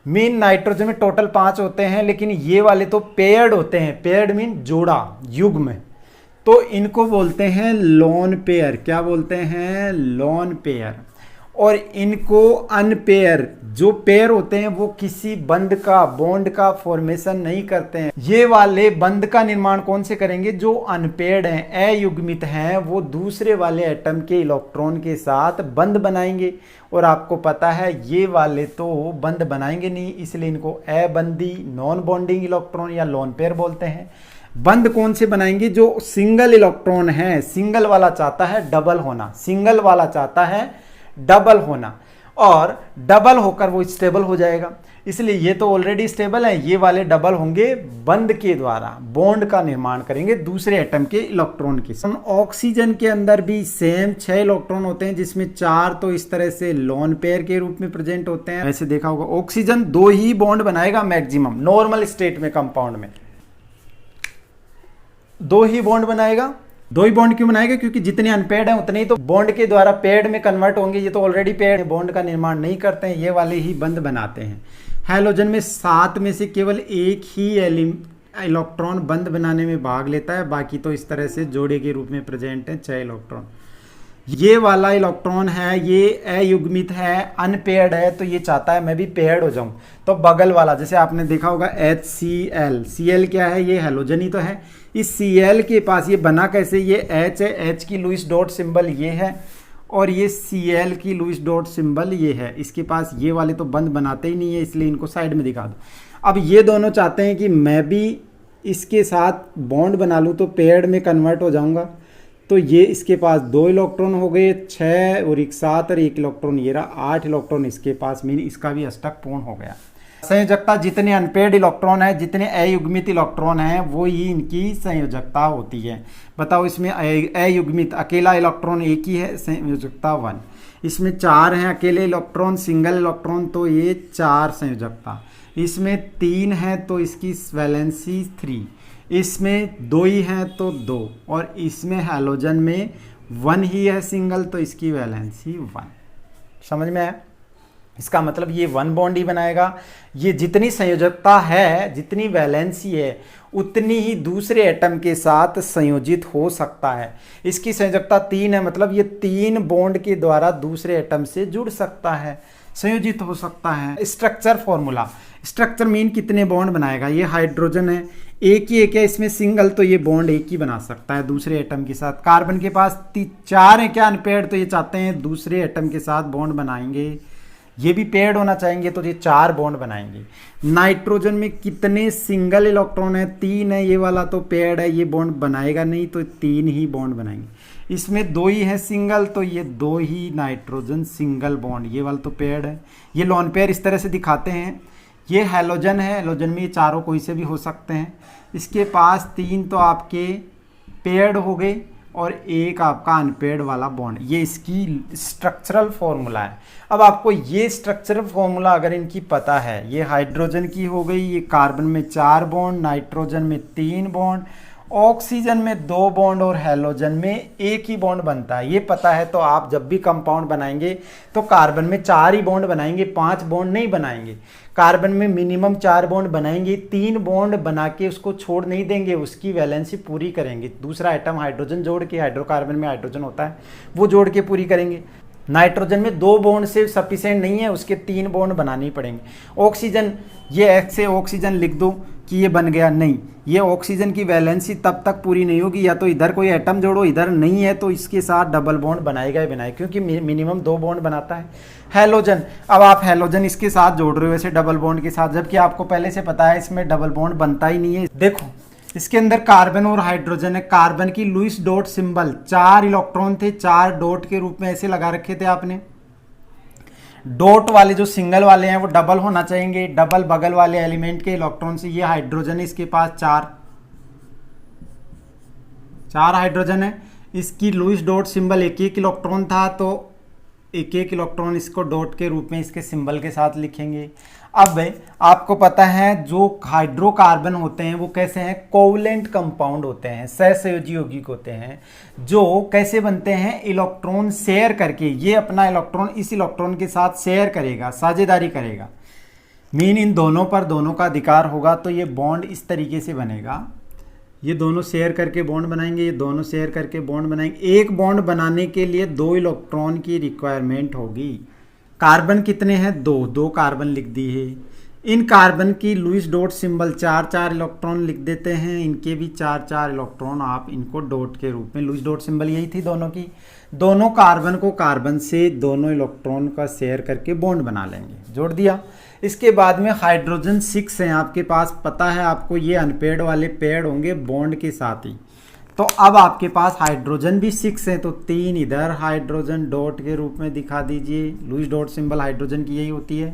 मीन नाइट्रोजन में टोटल 5 होते हैं लेकिन ये वाले तो पेयर्ड होते हैं। पेयर्ड मीन जोड़ा, युग्म। तो इनको बोलते हैं लोन पेयर। क्या बोलते हैं? Lone pair. और इनको अनपेयर, जो पेयर होते हैं वो किसी बंध का, बॉन्ड का फॉर्मेशन नहीं करते हैं। ये वाले बंध का निर्माण कौन से करेंगे? जो अनपेयर्ड हैं, अयुग्मित हैं, वो दूसरे वाले एटम के इलेक्ट्रॉन के साथ बंध बनाएंगे। और आपको पता है ये वाले तो बंध बनाएंगे नहीं, इसलिए इनको अबंधी, नॉन बॉन्डिंग इलेक्ट्रॉन या लोन पेयर बोलते हैं। बंध कौन से बनाएंगे? जो सिंगल इलेक्ट्रॉन है। सिंगल वाला चाहता है डबल होना, सिंगल वाला चाहता है डबल होना, और डबल होकर वो स्टेबल हो जाएगा। इसलिए ये तो ऑलरेडी स्टेबल है, ये वाले डबल होंगे, बंध के द्वारा बॉन्ड का निर्माण करेंगे दूसरे एटम के इलेक्ट्रॉन के साथ। ऑक्सीजन के अंदर भी सेम 6 इलेक्ट्रॉन होते हैं जिसमें 4 तो इस तरह से लोन पेयर के रूप में प्रेजेंट होते हैं। ऐसे देखा होगा ऑक्सीजन 2 ही बॉन्ड बनाएगा मैक्सिमम, नॉर्मल स्टेट में कंपाउंड में 2 ही बॉन्ड बनाएगा। 2 ही बॉन्ड क्यों बनाएगा? क्योंकि जितने अनपेयर्ड हैं उतने ही तो बॉन्ड के द्वारा पेयर्ड में कन्वर्ट होंगे। ये तो ऑलरेडी पेयर्ड बॉन्ड का निर्माण नहीं करते हैं, ये वाले ही बंध बनाते हैं। हैलोजन में 7 में से केवल एक ही इलेक्ट्रॉन बंध बनाने में भाग लेता है, बाकी तो इस तरह से जोड़े के रूप में प्रेजेंट है 6 इलेक्ट्रॉन। ये वाला इलेक्ट्रॉन है, ये अयुग्मित है, अनपेयर्ड है, तो ये चाहता है मैं भी पेयर्ड हो जाऊं। तो बगल वाला, जैसे आपने देखा होगा HCl, Cl क्या है? ये हैलोजन ही तो है। इस Cl के पास ये बना कैसे? ये H है, H की लुईस डॉट सिंबल ये है, और ये Cl की लुईस डॉट सिंबल ये है। इसके पास ये वाले तो बंध बनाते ही नहीं है, इसलिए इनको साइड में दिखा दो। अब ये दोनों चाहते हैं कि मैं भी इसके साथ बॉन्ड बना लूँ तो पेयर्ड में कन्वर्ट हो जाऊंगा। तो ये इसके पास 2 इलेक्ट्रॉन हो गए, 6 और 1 7 और 1 इलेक्ट्रॉन, ये रहा 8 इलेक्ट्रॉन इसके पास। मीन इसका भी अष्टक पूर्ण हो गया। संयोजकता, जितने अनपेयर्ड इलेक्ट्रॉन है, जितने अयुग्मित इलेक्ट्रॉन हैं, वो ही इनकी संयोजकता होती है। बताओ, इसमें अयुग्मित अकेला इलेक्ट्रॉन एक ही है, संयोजकता 1। इसमें 4 हैं अकेले इलेक्ट्रॉन, सिंगल इलेक्ट्रॉन, तो ये 4 संयोजकता। इसमें 3 है तो इसकी वैलेंसी 3। इसमें 2 ही हैं तो 2, और इसमें हैलोजन में 1 ही है सिंगल, तो इसकी वैलेंसी 1। समझ में आया? इसका मतलब ये 1 बॉन्ड ही बनाएगा। ये जितनी संयोजकता है, जितनी वैलेंसी है, उतनी ही दूसरे एटम के साथ संयोजित हो सकता है। इसकी संयोजकता 3 है, मतलब ये 3 बॉन्ड के द्वारा दूसरे एटम से जुड़ सकता है, संयोजित हो सकता है। स्ट्रक्चर फॉर्मूला, स्ट्रक्चर मीन कितने बॉन्ड बनाएगा? ये हाइड्रोजन है, एक ही एक है इसमें सिंगल, तो ये बॉन्ड एक ही बना सकता है दूसरे एटम के साथ। कार्बन के पास 4 है क्या अनपेयर्ड, तो ये चाहते हैं दूसरे एटम के साथ बॉन्ड बनाएंगे। ये भी पेयर्ड होना चाहेंगे तो ये 4 बॉन्ड बनाएंगे। नाइट्रोजन में कितने सिंगल इलेक्ट्रॉन है? 3 है, ये वाला तो पेयर्ड है, ये बॉन्ड बनाएगा नहीं, तो 3 ही बॉन्ड बनाएंगे। इसमें 2 ही है सिंगल, तो ये 2 ही नाइट्रोजन सिंगल बॉन्ड, ये वाला तो पेयर्ड है। ये लोन पेयर इस तरह से दिखाते हैं। ये हैलोजन है, हैलोजन में ये चारों कोई से भी हो सकते हैं। इसके पास 3 तो आपके पेयर्ड हो गए और एक आपका अनपेयर्ड वाला बॉन्ड। ये इसकी स्ट्रक्चरल फॉर्मूला है। अब आपको ये स्ट्रक्चरल फॉर्मूला अगर इनकी पता है, ये हाइड्रोजन की हो गई, ये कार्बन में 4 बॉन्ड, नाइट्रोजन में 3 बॉन्ड, ऑक्सीजन में 2 बॉन्ड और हैलोजन में एक ही बॉन्ड बनता है। ये पता है तो आप जब भी कंपाउंड बनाएंगे तो कार्बन में 4 ही बॉन्ड बनाएंगे, 5 बॉन्ड नहीं बनाएंगे। कार्बन में मिनिमम 4 बॉन्ड बनाएंगे, 3 बॉन्ड बना के उसको छोड़ नहीं देंगे, उसकी वैलेंसी पूरी करेंगे। दूसरा आइटम हाइड्रोजन जोड़ के, हाइड्रोकार्बन में हाइड्रोजन होता है, वो जोड़ के पूरी करेंगे। नाइट्रोजन में 2 बॉन्ड से सफिशिएंट नहीं है, उसके 3 बॉन्ड बनाने ही पड़ेंगे। ऑक्सीजन, ये एक्स से ऑक्सीजन लिख दो कि ये बन गया, नहीं, ये ऑक्सीजन की वैलेंसी तब तक पूरी नहीं होगी, या तो इधर कोई एटम जोड़ो, इधर नहीं है तो इसके साथ डबल बॉन्ड बनाएगा ही बनाएगा, क्योंकि मिनिमम 2 बॉन्ड बनाता है। हैलोजन, अब आप हैलोजन इसके साथ जोड़ रहे हो ऐसे डबल बॉन्ड के साथ, जबकि आपको पहले से पता है इसमें डबल बॉन्ड बनता ही नहीं है। देखो इसके अंदर कार्बन और हाइड्रोजन है। कार्बन की लुईस डॉट सिंबल, 4 इलेक्ट्रॉन थे, 4 डॉट के रूप में ऐसे लगा रखे थे आपने। डॉट वाले जो सिंगल वाले हैं वो डबल होना चाहिए, डबल बगल वाले एलिमेंट के इलेक्ट्रॉन से। ये हाइड्रोजन है, इसके पास 4 हाइड्रोजन है। इसकी लुईस डॉट सिंबल 1-1 इलेक्ट्रॉन था, तो 1-1 इलेक्ट्रॉन इसको डॉट के रूप में इसके सिंबल के साथ लिखेंगे। अब आपको पता है जो हाइड्रोकार्बन होते हैं वो कैसे हैं, कोवलेंट कंपाउंड होते हैं, सहसंयोजी यौगिक होते हैं, जो कैसे बनते हैं, इलेक्ट्रॉन शेयर करके। ये अपना इलेक्ट्रॉन इस इलेक्ट्रॉन के साथ शेयर करेगा, साझेदारी करेगा, मीन इन दोनों पर दोनों का अधिकार होगा, तो ये बॉन्ड इस तरीके से बनेगा। ये दोनों शेयर करके बॉन्ड बनाएंगे, ये दोनों शेयर करके बॉन्ड बनाएंगे। एक बॉन्ड बनाने के लिए 2 इलेक्ट्रॉन की रिक्वायरमेंट होगी। कार्बन कितने हैं, 2 कार्बन लिख दी है। इन कार्बन की लुईस डॉट सिंबल 4 इलेक्ट्रॉन लिख देते हैं, इनके भी 4 इलेक्ट्रॉन, आप इनको डॉट के रूप में, लुईस डॉट सिंबल यही थी दोनों की। दोनों कार्बन को कार्बन से दोनों इलेक्ट्रॉन का शेयर करके बॉन्ड बना लेंगे, जोड़ दिया। इसके बाद में हाइड्रोजन 6 हैं आपके पास, पता है आपको, ये अनपेड वाले पेड होंगे बॉन्ड के साथ ही। तो अब आपके पास हाइड्रोजन भी 6 हैं, तो 3 इधर हाइड्रोजन डॉट के रूप में दिखा दीजिए। लुईस डॉट सिंबल हाइड्रोजन की यही होती है।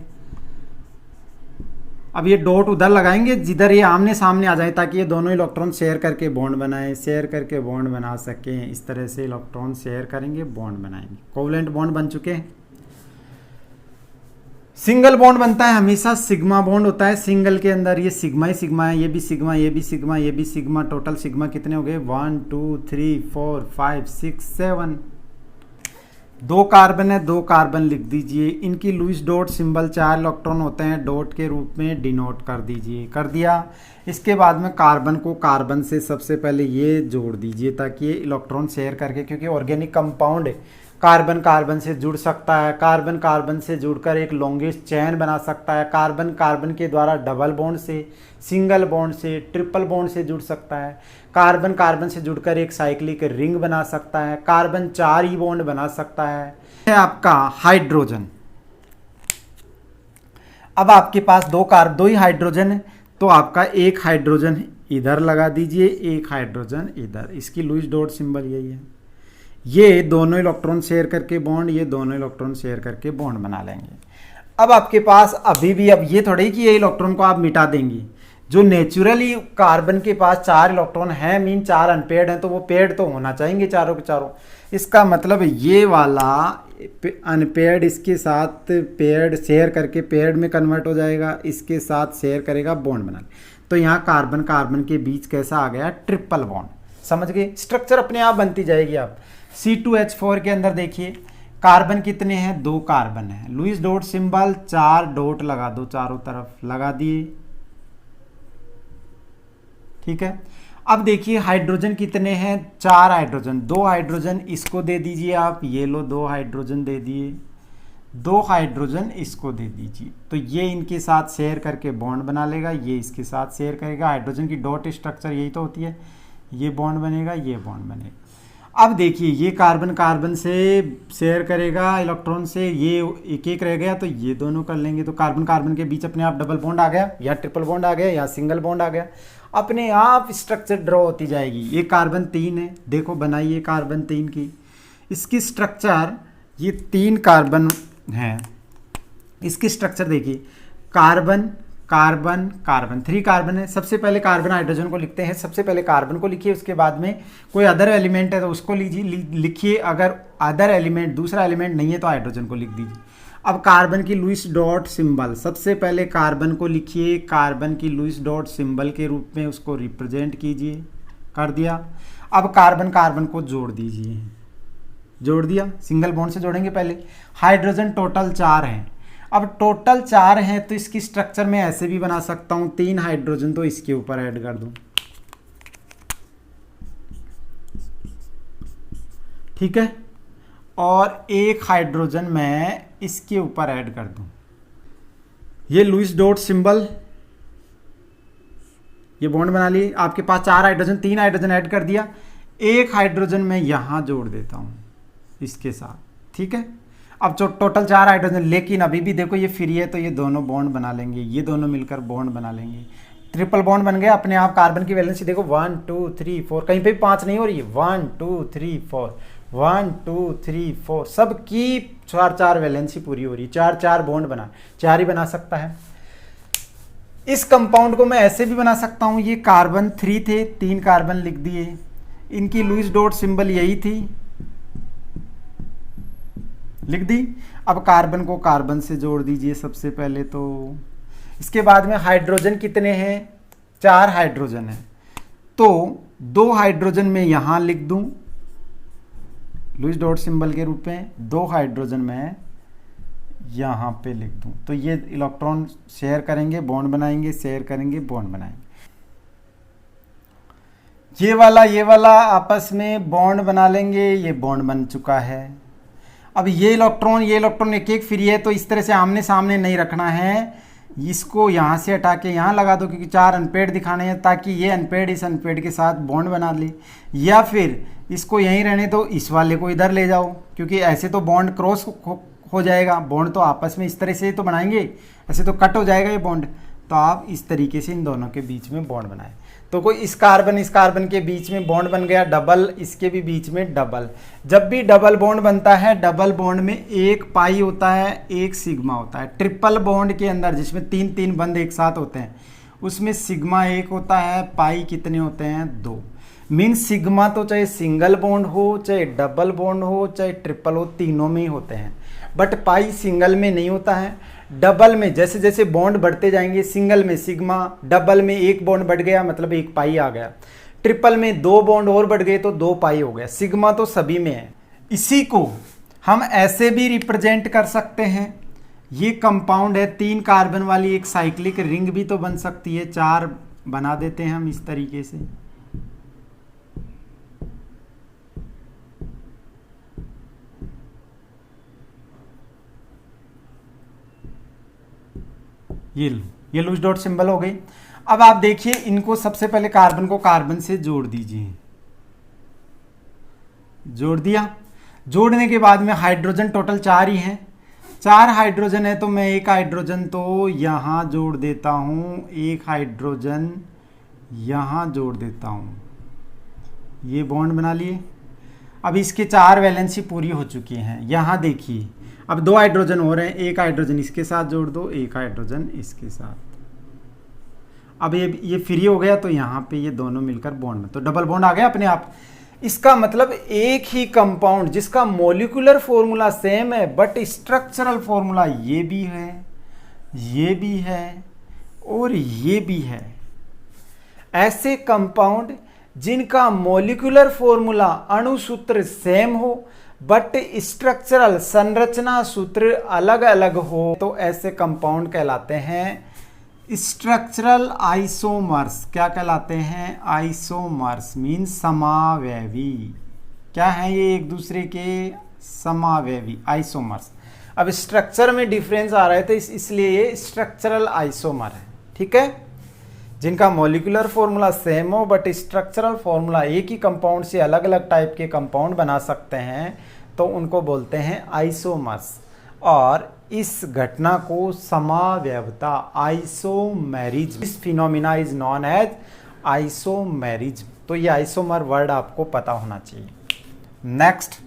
अब ये डॉट उधर लगाएंगे जिधर ये आमने सामने आ जाए, ताकि ये दोनों इलेक्ट्रॉन शेयर करके बॉन्ड बनाएं, शेयर करके बॉन्ड बना सकें। इस तरह से इलेक्ट्रॉन शेयर करेंगे, बॉन्ड बनाएंगे। कोवलेंट बॉन्ड बन चुके हैं। सिंगल बॉन्ड बनता है हमेशा सिग्मा बॉन्ड होता है सिंगल के अंदर। ये सिग्मा ही सिग्मा है, ये भी सिग्मा, ये भी सिग्मा, ये भी सिग्मा। टोटल सिग्मा कितने हो गए, 1 2 3 4 5 6 7। 2 कार्बन है, 2 कार्बन लिख दीजिए। इनकी लुईस डॉट सिंबल 4 इलेक्ट्रॉन होते हैं, डॉट के रूप में डिनोट कर दीजिए। कर दिया। इसके बाद में कार्बन को कार्बन से सबसे पहले ये जोड़ दीजिए, ताकि ये इलेक्ट्रॉन शेयर करके, क्योंकि ऑर्गेनिक कंपाउंड है, कार्बन कार्बन से जुड़ सकता है, कार्बन कार्बन से जुड़कर एक लॉन्गेस्ट चेन बना सकता है, कार्बन कार्बन के द्वारा डबल बॉन्ड से, सिंगल बॉन्ड से, ट्रिपल बॉन्ड से जुड़ सकता है, कार्बन कार्बन से जुड़कर एक साइक्लिक रिंग बना सकता है, कार्बन 4 ही बॉन्ड बना सकता है आपका हाइड्रोजन। अब आपके पास 2 ही हाइड्रोजन है, तो आपका एक हाइड्रोजन इधर लगा दीजिए, एक हाइड्रोजन इधर। इसकी लुईस डॉट सिंबल यही है। ये दोनों इलेक्ट्रॉन शेयर करके बॉन्ड, ये दोनों इलेक्ट्रॉन शेयर करके बॉन्ड बना लेंगे। अब आपके पास अभी भी, अब ये थोड़ी कि ये इलेक्ट्रॉन को आप मिटा देंगे। जो नेचुरली कार्बन के पास 4 इलेक्ट्रॉन हैं, मीन 4 अनपेड हैं, तो वो पेड तो होना चाहिए चारों के चारों। इसका मतलब ये वाला अनपेड इसके साथ पेड शेयर करके पेड में कन्वर्ट हो जाएगा, इसके साथ शेयर करेगा, बॉन्ड बना। तो यहाँ कार्बन कार्बन के बीच कैसा आ गया, ट्रिपल बॉन्ड। समझ गए, स्ट्रक्चर अपने आप बनती जाएगी। आप C2H4 के अंदर देखिए, कार्बन कितने हैं, 2 कार्बन है। लुईस डॉट सिंबल 4 डॉट लगा दो, चारों तरफ लगा दिए, ठीक है। अब देखिए हाइड्रोजन कितने हैं, 4 हाइड्रोजन। 2 हाइड्रोजन इसको दे दीजिए आप, ये लो 2 हाइड्रोजन दे दिए, 2 हाइड्रोजन इसको दे दीजिए। तो ये इनके साथ शेयर करके बॉन्ड बना लेगा, ये इसके साथ शेयर करेगा। हाइड्रोजन की डॉट स्ट्रक्चर यही तो होती है, ये बॉन्ड बनेगा, ये बॉन्ड बनेगा। अब देखिए ये कार्बन कार्बन से शेयर करेगा इलेक्ट्रॉन से, ये एक एक रह गया, तो ये दोनों कर लेंगे। तो कार्बन कार्बन के बीच अपने आप डबल बॉन्ड आ गया, या ट्रिपल बॉन्ड आ गया, या सिंगल बॉन्ड आ गया। अपने आप स्ट्रक्चर ड्रॉ होती जाएगी। ये कार्बन 3 है, देखो बनाइए कार्बन 3 की। इसकी स्ट्रक्चर, ये 3 कार्बन है, इसकी स्ट्रक्चर देखिए, कार्बन कार्बन कार्बन, 3 कार्बन है। सबसे पहले कार्बन हाइड्रोजन को लिखते हैं, सबसे पहले कार्बन को लिखिए, उसके बाद में कोई अदर एलिमेंट है तो उसको लीजिए, लिखिए। अगर अदर एलिमेंट, दूसरा एलिमेंट नहीं है तो हाइड्रोजन को लिख दीजिए। अब कार्बन की लुईस डॉट सिंबल, सबसे पहले कार्बन को लिखिए, कार्बन की लुईस डॉट सिंबल के रूप में उसको रिप्रेजेंट कीजिए, कर दिया। अब कार्बन कार्बन को जोड़ दीजिए, जोड़ दिया, सिंगल बॉन्ड से जोड़ेंगे पहले। हाइड्रोजन टोटल 4 हैं। अब टोटल 4 हैं तो इसकी स्ट्रक्चर में ऐसे भी बना सकता हूं, 3 हाइड्रोजन तो इसके ऊपर ऐड कर दूं, ठीक है, और 1 हाइड्रोजन मैं इसके ऊपर ऐड कर दूं। ये लुईस डॉट सिंबल, ये बॉन्ड बना लिए। आपके पास 4 हाइड्रोजन, 3 हाइड्रोजन ऐड कर दिया, 1 हाइड्रोजन मैं यहां जोड़ देता हूं इसके साथ, ठीक है। अब जो टोटल 4 हाइड्रोजन, लेकिन अभी भी देखो ये फ्री है तो ये दोनों बॉन्ड बना लेंगे, ये दोनों मिलकर बॉन्ड बना लेंगे, ट्रिपल बॉन्ड बन गया अपने आप। कार्बन की वैलेंसी देखो 1 2 3 4, कहीं पे भी 5 नहीं हो रही है, 1 2 3 4, 1 2 3 4, सबकी 4 वैलेंसी पूरी हो रही है, 4 बॉन्ड बना, 4 ही बना सकता है। इस कंपाउंड को मैं ऐसे भी बना सकता हूं, ये कार्बन 3 थे, 3 कार्बन लिख दिए, इनकी लुईस डॉट सिंबल यही थी, लिख दी। अब कार्बन को कार्बन से जोड़ दीजिए सबसे पहले तो। इसके बाद में हाइड्रोजन कितने हैं, 4 हाइड्रोजन है, तो 2 हाइड्रोजन में यहां लिख दूं लुईस डॉट सिंबल के रूप में, 2 हाइड्रोजन में यहां पे लिख दूं, तो ये इलेक्ट्रॉन शेयर करेंगे, बॉन्ड बनाएंगे, शेयर करेंगे, बॉन्ड बनाएंगे। ये वाला आपस में बॉन्ड बना लेंगे, ये बॉन्ड बन चुका है। अब ये इलेक्ट्रॉन एक एक फ्री है, तो इस तरह से आमने सामने नहीं रखना है, इसको यहाँ से हटा के यहाँ लगा दो, क्योंकि 4 अनपेड दिखाने हैं, ताकि ये अनपेड इस अनपेड के साथ बॉन्ड बना ले। या फिर इसको यहीं रहने दो, इस वाले को इधर ले जाओ, क्योंकि ऐसे तो बॉन्ड क्रॉस हो जाएगा, बॉन्ड तो आपस में इस तरह से तो बनाएंगे, ऐसे तो कट हो जाएगा ये बॉन्ड, तो आप इस तरीके से इन दोनों के बीच में बॉन्ड बनाएं। तो कोई इस कार्बन के बीच में बॉन्ड बन गया डबल, इसके भी बीच में डबल। जब भी डबल बॉन्ड बनता है, डबल बॉन्ड में 1 पाई होता है, 1 सिग्मा होता है। ट्रिपल बॉन्ड के अंदर जिसमें 3 बंद एक साथ होते हैं, उसमें सिग्मा 1 होता है, पाई कितने होते हैं, 2। मीन सिग्मा तो चाहे सिंगल बॉन्ड हो, चाहे डबल बॉन्ड हो, चाहे ट्रिपल हो, तीनों में ही होते हैं, बट पाई सिंगल में नहीं होता है। डबल में जैसे जैसे बॉन्ड बढ़ते जाएंगे, सिंगल में सिग्मा, डबल में 1 बॉन्ड बढ़ गया मतलब 1 पाई आ गया, ट्रिपल में 2 बॉन्ड और बढ़ गए तो 2 पाई हो गया। सिग्मा तो सभी में है। इसी को हम ऐसे भी रिप्रेजेंट कर सकते हैं, ये कंपाउंड है 3 कार्बन वाली एक साइक्लिक रिंग भी तो बन सकती है, 4 बना देते हैं हम इस तरीके से। ये लुईस डॉट सिंबल हो गई। अब आप देखिए इनको सबसे पहले कार्बन को कार्बन से जोड़ दीजिए, जोड़ दिया। जोड़ने के बाद में हाइड्रोजन टोटल 4 ही हैं, 4 हाइड्रोजन है तो मैं 1 हाइड्रोजन तो यहां जोड़ देता हूं, 1 हाइड्रोजन यहां जोड़ देता हूं, ये बॉन्ड बना लिए। अब इसके 4 वैलेंसी पूरी हो चुकी हैं। यहां देखिए अब 2 हाइड्रोजन हो रहे हैं, 1 हाइड्रोजन इसके साथ जोड़ दो, 1 हाइड्रोजन इसके साथ। अब ये फ्री हो गया तो यहाँ पे ये दोनों मिलकर बॉन्ड में, तो डबल बॉन्ड आ गया अपने आप। इसका मतलब एक ही कंपाउंड जिसका मॉलिक्यूलर फॉर्मूला सेम है बट स्ट्रक्चरल फॉर्मूला ये भी है, ये भी है और ये भी है, ऐसे कंपाउंड जिनका मॉलिक्यूलर फॉर्मूला अणुसूत्र सेम हो बट स्ट्रक्चरल संरचना सूत्र अलग अलग हो, तो ऐसे कंपाउंड कहलाते हैं स्ट्रक्चरल आइसोमर्स। क्या कहलाते हैं, आइसोमर्स मीन समावयवी। क्या है ये, एक दूसरे के समावयवी, आइसोमर्स। अब स्ट्रक्चर में डिफरेंस आ रहा है तो इसलिए ये स्ट्रक्चरल आइसोमर है, ठीक है। जिनका मॉलिक्यूलर फॉर्मूला सेम हो बट स्ट्रक्चरल फॉर्मूला एक ही कंपाउंड से अलग अलग टाइप के कंपाउंड बना सकते हैं, तो उनको बोलते हैं आइसोमर्स। और इस घटना को समावयवता, isomerism, this phenomena is known as isomerism. तो ये आइसोमर वर्ड आपको पता होना चाहिए। नेक्स्ट,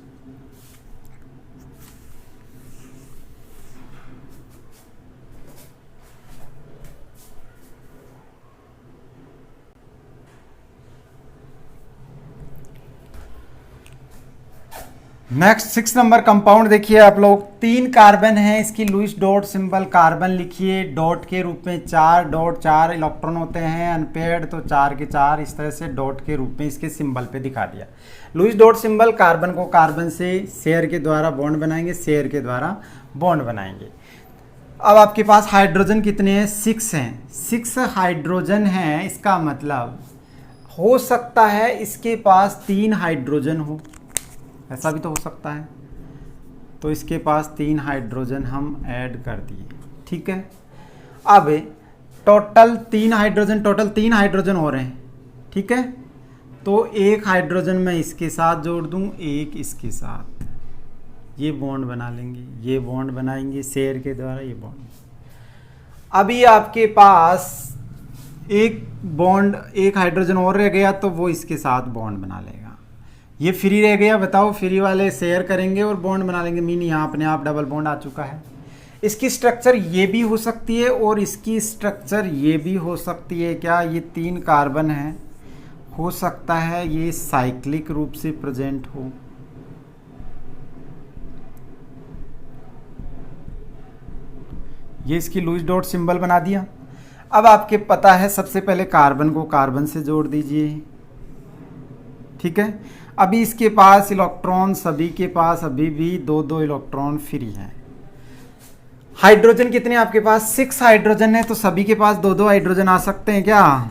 नेक्स्ट 6 नंबर कंपाउंड देखिए आप लोग, 3 कार्बन है, इसकी लुईस डॉट सिंबल, कार्बन लिखिए डॉट के रूप में, 4 डॉट 4 इलेक्ट्रॉन होते हैं, अनपेयर्ड तो 4 के 4, इस तरह से डॉट के रूप में इसके सिंबल पे दिखा दिया। लुईस डॉट सिंबल, कार्बन को कार्बन से शेयर के द्वारा बॉन्ड बनाएंगे, शेयर के द्वारा बॉन्ड बनाएंगे। अब आपके पास हाइड्रोजन कितने हैं? 6 हैं, 6 हाइड्रोजन हैं। इसका मतलब हो सकता है इसके पास 3 हाइड्रोजन हो, ऐसा भी तो हो सकता है। तो इसके पास 3 हाइड्रोजन हम ऐड कर दिए, ठीक है। अब टोटल 3 हाइड्रोजन हो रहे हैं, ठीक है। तो एक हाइड्रोजन मैं इसके साथ जोड़ दूं, एक इसके साथ, ये बॉन्ड बना लेंगे, ये बॉन्ड बनाएंगे शेयर के द्वारा, ये बॉन्ड। अभी आपके पास एक बॉन्ड, एक हाइड्रोजन और रह गया, तो वो इसके साथ बॉन्ड बना लेगा। ये फ्री रह गया, बताओ, फ्री वाले शेयर करेंगे और बॉन्ड बना लेंगे, मीन यहाँ अपने आप डबल बॉन्ड आ चुका है। इसकी स्ट्रक्चर ये भी हो सकती है और इसकी स्ट्रक्चर ये भी हो सकती है। क्या ये 3 कार्बन है, हो सकता है ये साइक्लिक रूप से प्रेजेंट हो। ये इसकी लुईस डॉट सिंबल बना दिया। अब आपके पता है, सबसे पहले कार्बन को कार्बन से जोड़ दीजिए, ठीक है। अभी इसके पास इलेक्ट्रॉन, सभी के पास अभी भी 2-2 इलेक्ट्रॉन फ्री हैं। हाइड्रोजन कितने आपके पास? 6 हाइड्रोजन है, तो सभी के पास 2-2 हाइड्रोजन आ सकते हैं क्या?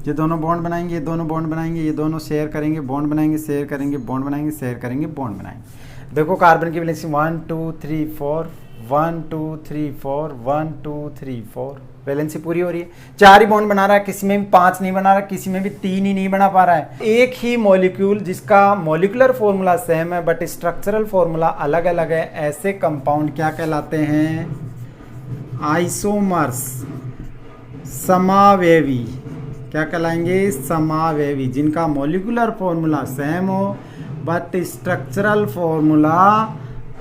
ये दोनों बॉन्ड बनाएंगे, ये दोनों बॉन्ड बनाएंगे, ये दोनों शेयर करेंगे, बॉन्ड बनाएंगे, शेयर करेंगे, बॉन्ड बनाएंगे, शेयर करेंगे, बॉन्ड बनाएंगे। देखो कार्बन की वैलेंसी 1 2 3 4, 1 2 3 4, 1 2 3 4, वैलेंसी पूरी हो रही है। 4 ही बॉन्ड बना रहा है, किसी में भी 5 नहीं बना रहा, किसी में भी 3 ही नहीं बना पा रहा है। एक ही मॉलिक्यूल जिसका मॉलिक्यूलर फॉर्मूला सेम है बट स्ट्रक्चरल फॉर्मूला अलग अलग है, ऐसे कंपाउंड क्या कहलाते हैं? आइसोमर्स, समावयवी। क्या कहलाएंगे? समावयवी। जिनका मॉलिक्यूलर फॉर्मूला सेम हो बट स्ट्रक्चरल फॉर्मूला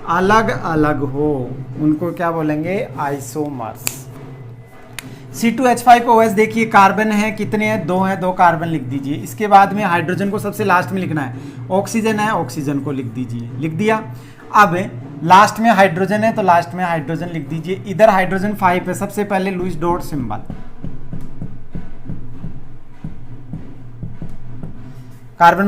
अलग अलग हो, उनको क्या बोलेंगे? आइसोमर्स। C2H5OH देखिए, कार्बन है कितने हैं? 2 हैं, 2 कार्बन लिख दीजिए। इसके बाद में हाइड्रोजन को सबसे लास्ट में लिखना है, ऑक्सीजन है, ऑक्सीजन को लिख दीजिए, लिख दिया। अब लास्ट में हाइड्रोजन है तो लास्ट में हाइड्रोजन लिख दीजिए। इधर हाइड्रोजन 5 है, सबसे पहले लुईस डॉट सिंबल। कार्बन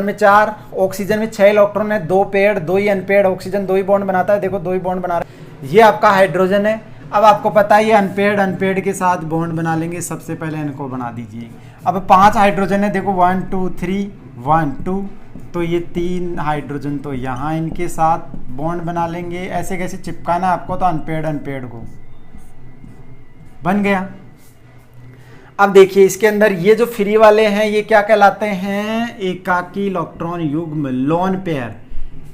में 4, ऑक्सीजन में 6 इलेक्ट्रॉन है, 2 पेड, 2 ही अनपेड, ऑक्सीजन 2 ही बॉन्ड बनाता है, देखो 2 ही बॉन्ड बना रहा है। ये आपका हाइड्रोजन है। अब आपको पता है ये अनपेड के साथ बॉन्ड बना लेंगे, सबसे पहले इनको बना दीजिए। अब 5 हाइड्रोजन है, देखो 1 2 3 1 2, तो ये 3 हाइड्रोजन तो यहाँ इनके साथ बॉन्ड बना लेंगे। ऐसे कैसे चिपकाना आपको, तो अनपेड को बन गया। अब देखिए इसके अंदर ये जो फ्री वाले हैं ये क्या कहलाते हैं? एकाकी इलेक्ट्रॉन युग्म, लोन पेयर।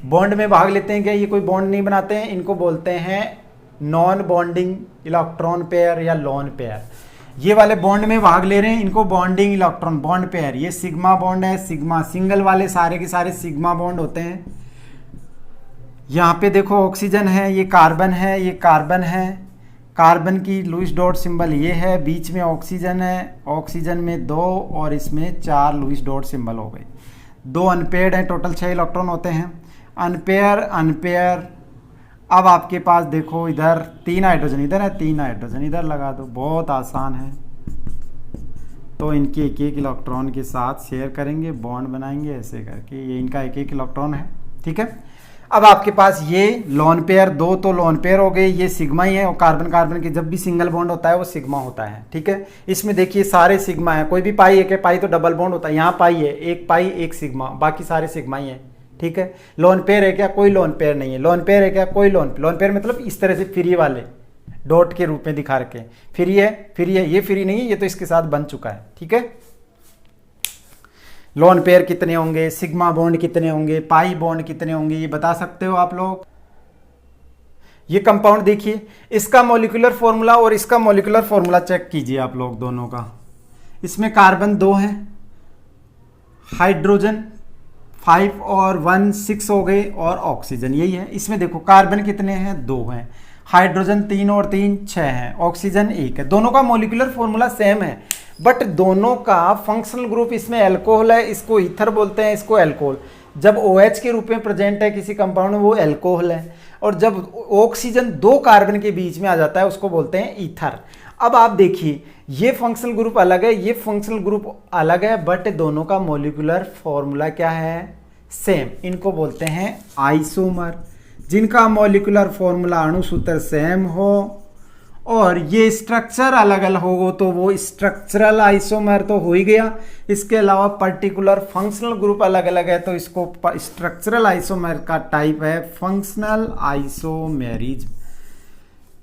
बॉन्ड में भाग लेते हैं क्या? ये कोई बॉन्ड नहीं बनाते हैं, इनको बोलते हैं नॉन बॉन्डिंग इलेक्ट्रॉन पेयर या लोन पेयर। ये वाले बॉन्ड में भाग ले रहे हैं, इनको बॉन्डिंग इलेक्ट्रॉन बॉन्ड पेयर। ये सिग्मा बॉन्ड है, सिग्मा सिंगल वाले सारे के सारे सिग्मा बॉन्ड होते हैं। यहाँ पे देखो ऑक्सीजन है, ये कार्बन है, ये कार्बन है। कार्बन की लुईस डॉट सिंबल ये है, बीच में ऑक्सीजन है, ऑक्सीजन में 2 और इसमें 4 लुईस डॉट सिंबल हो गए। 2 अनपेयर्ड हैं, टोटल 6 इलेक्ट्रॉन होते हैं। अनपेयर। अब आपके पास देखो इधर 3 हाइड्रोजन इधर है, 3 हाइड्रोजन इधर लगा दो, बहुत आसान है। तो इनके एक इलेक्ट्रॉन के साथ शेयर करेंगे, बॉन्ड बनाएंगे, ऐसे करके ये इनका एक इलेक्ट्रॉन है, ठीक है। अब आपके पास ये लोन पेयर, 2 तो लोन पेयर हो गए, ये सिग्मा ही है। और कार्बन के जब भी सिंगल बॉन्ड होता है वो सिग्मा होता है, ठीक है। इसमें देखिए सारे सिग्मा है, कोई भी पाई एक है, पाई तो डबल बॉन्ड होता है, यहाँ पाई है, एक पाई एक सिग्मा, बाकी सारे सिग्मा ही है, ठीक है। लोन पेयर है क्या? कोई लोन पेयर नहीं है। लोन पेयर है क्या? कोई लोन पेयर मतलब इस तरह से फ्री वाले डॉट के रूप में दिखा रखे, फ्री है, ये फ्री नहीं है, ये तो इसके साथ बन चुका है, ठीक है। लोन पेयर कितने होंगे, सिग्मा बॉन्ड कितने होंगे, पाई बॉन्ड कितने होंगे, ये बता सकते हो आप लोग। ये कंपाउंड देखिए, इसका मॉलिक्यूलर फॉर्मूला और इसका मॉलिक्यूलर फॉर्मूला चेक कीजिए आप लोग दोनों का। इसमें कार्बन 2 है, हाइड्रोजन 5 और 1 6 हो गए, और ऑक्सीजन यही है। इसमें देखो कार्बन कितने हैं? 2 हैं, हाइड्रोजन 3 और 3 6 है, ऑक्सीजन 1 है। दोनों का मॉलिक्यूलर फॉर्मूला सेम है, बट दोनों का फंक्शनल ग्रुप, इसमें अल्कोहल है, इसको ईथर बोलते हैं, इसको अल्कोहल। जब OH के रूप में प्रेजेंट है किसी कंपाउंड में वो अल्कोहल है, और जब ऑक्सीजन 2 कार्बन के बीच में आ जाता है उसको बोलते हैं ईथर। अब आप देखिए ये फंक्शनल ग्रुप अलग है, ये फंक्शनल ग्रुप अलग है, बट दोनों का मॉलिक्यूलर फॉर्मूला क्या है? सेम। इनको बोलते हैं आइसोमर। जिनका मॉलिक्यूलर फॉर्मूला अणुसूत्र सेम हो और ये स्ट्रक्चर अलग अलग हो तो वो स्ट्रक्चरल आइसोमर तो हो ही गया। इसके अलावा पर्टिकुलर फंक्शनल ग्रुप अलग अलग है तो इसको स्ट्रक्चरल आइसोमर का टाइप है फंक्शनल आइसोमेरिज्म।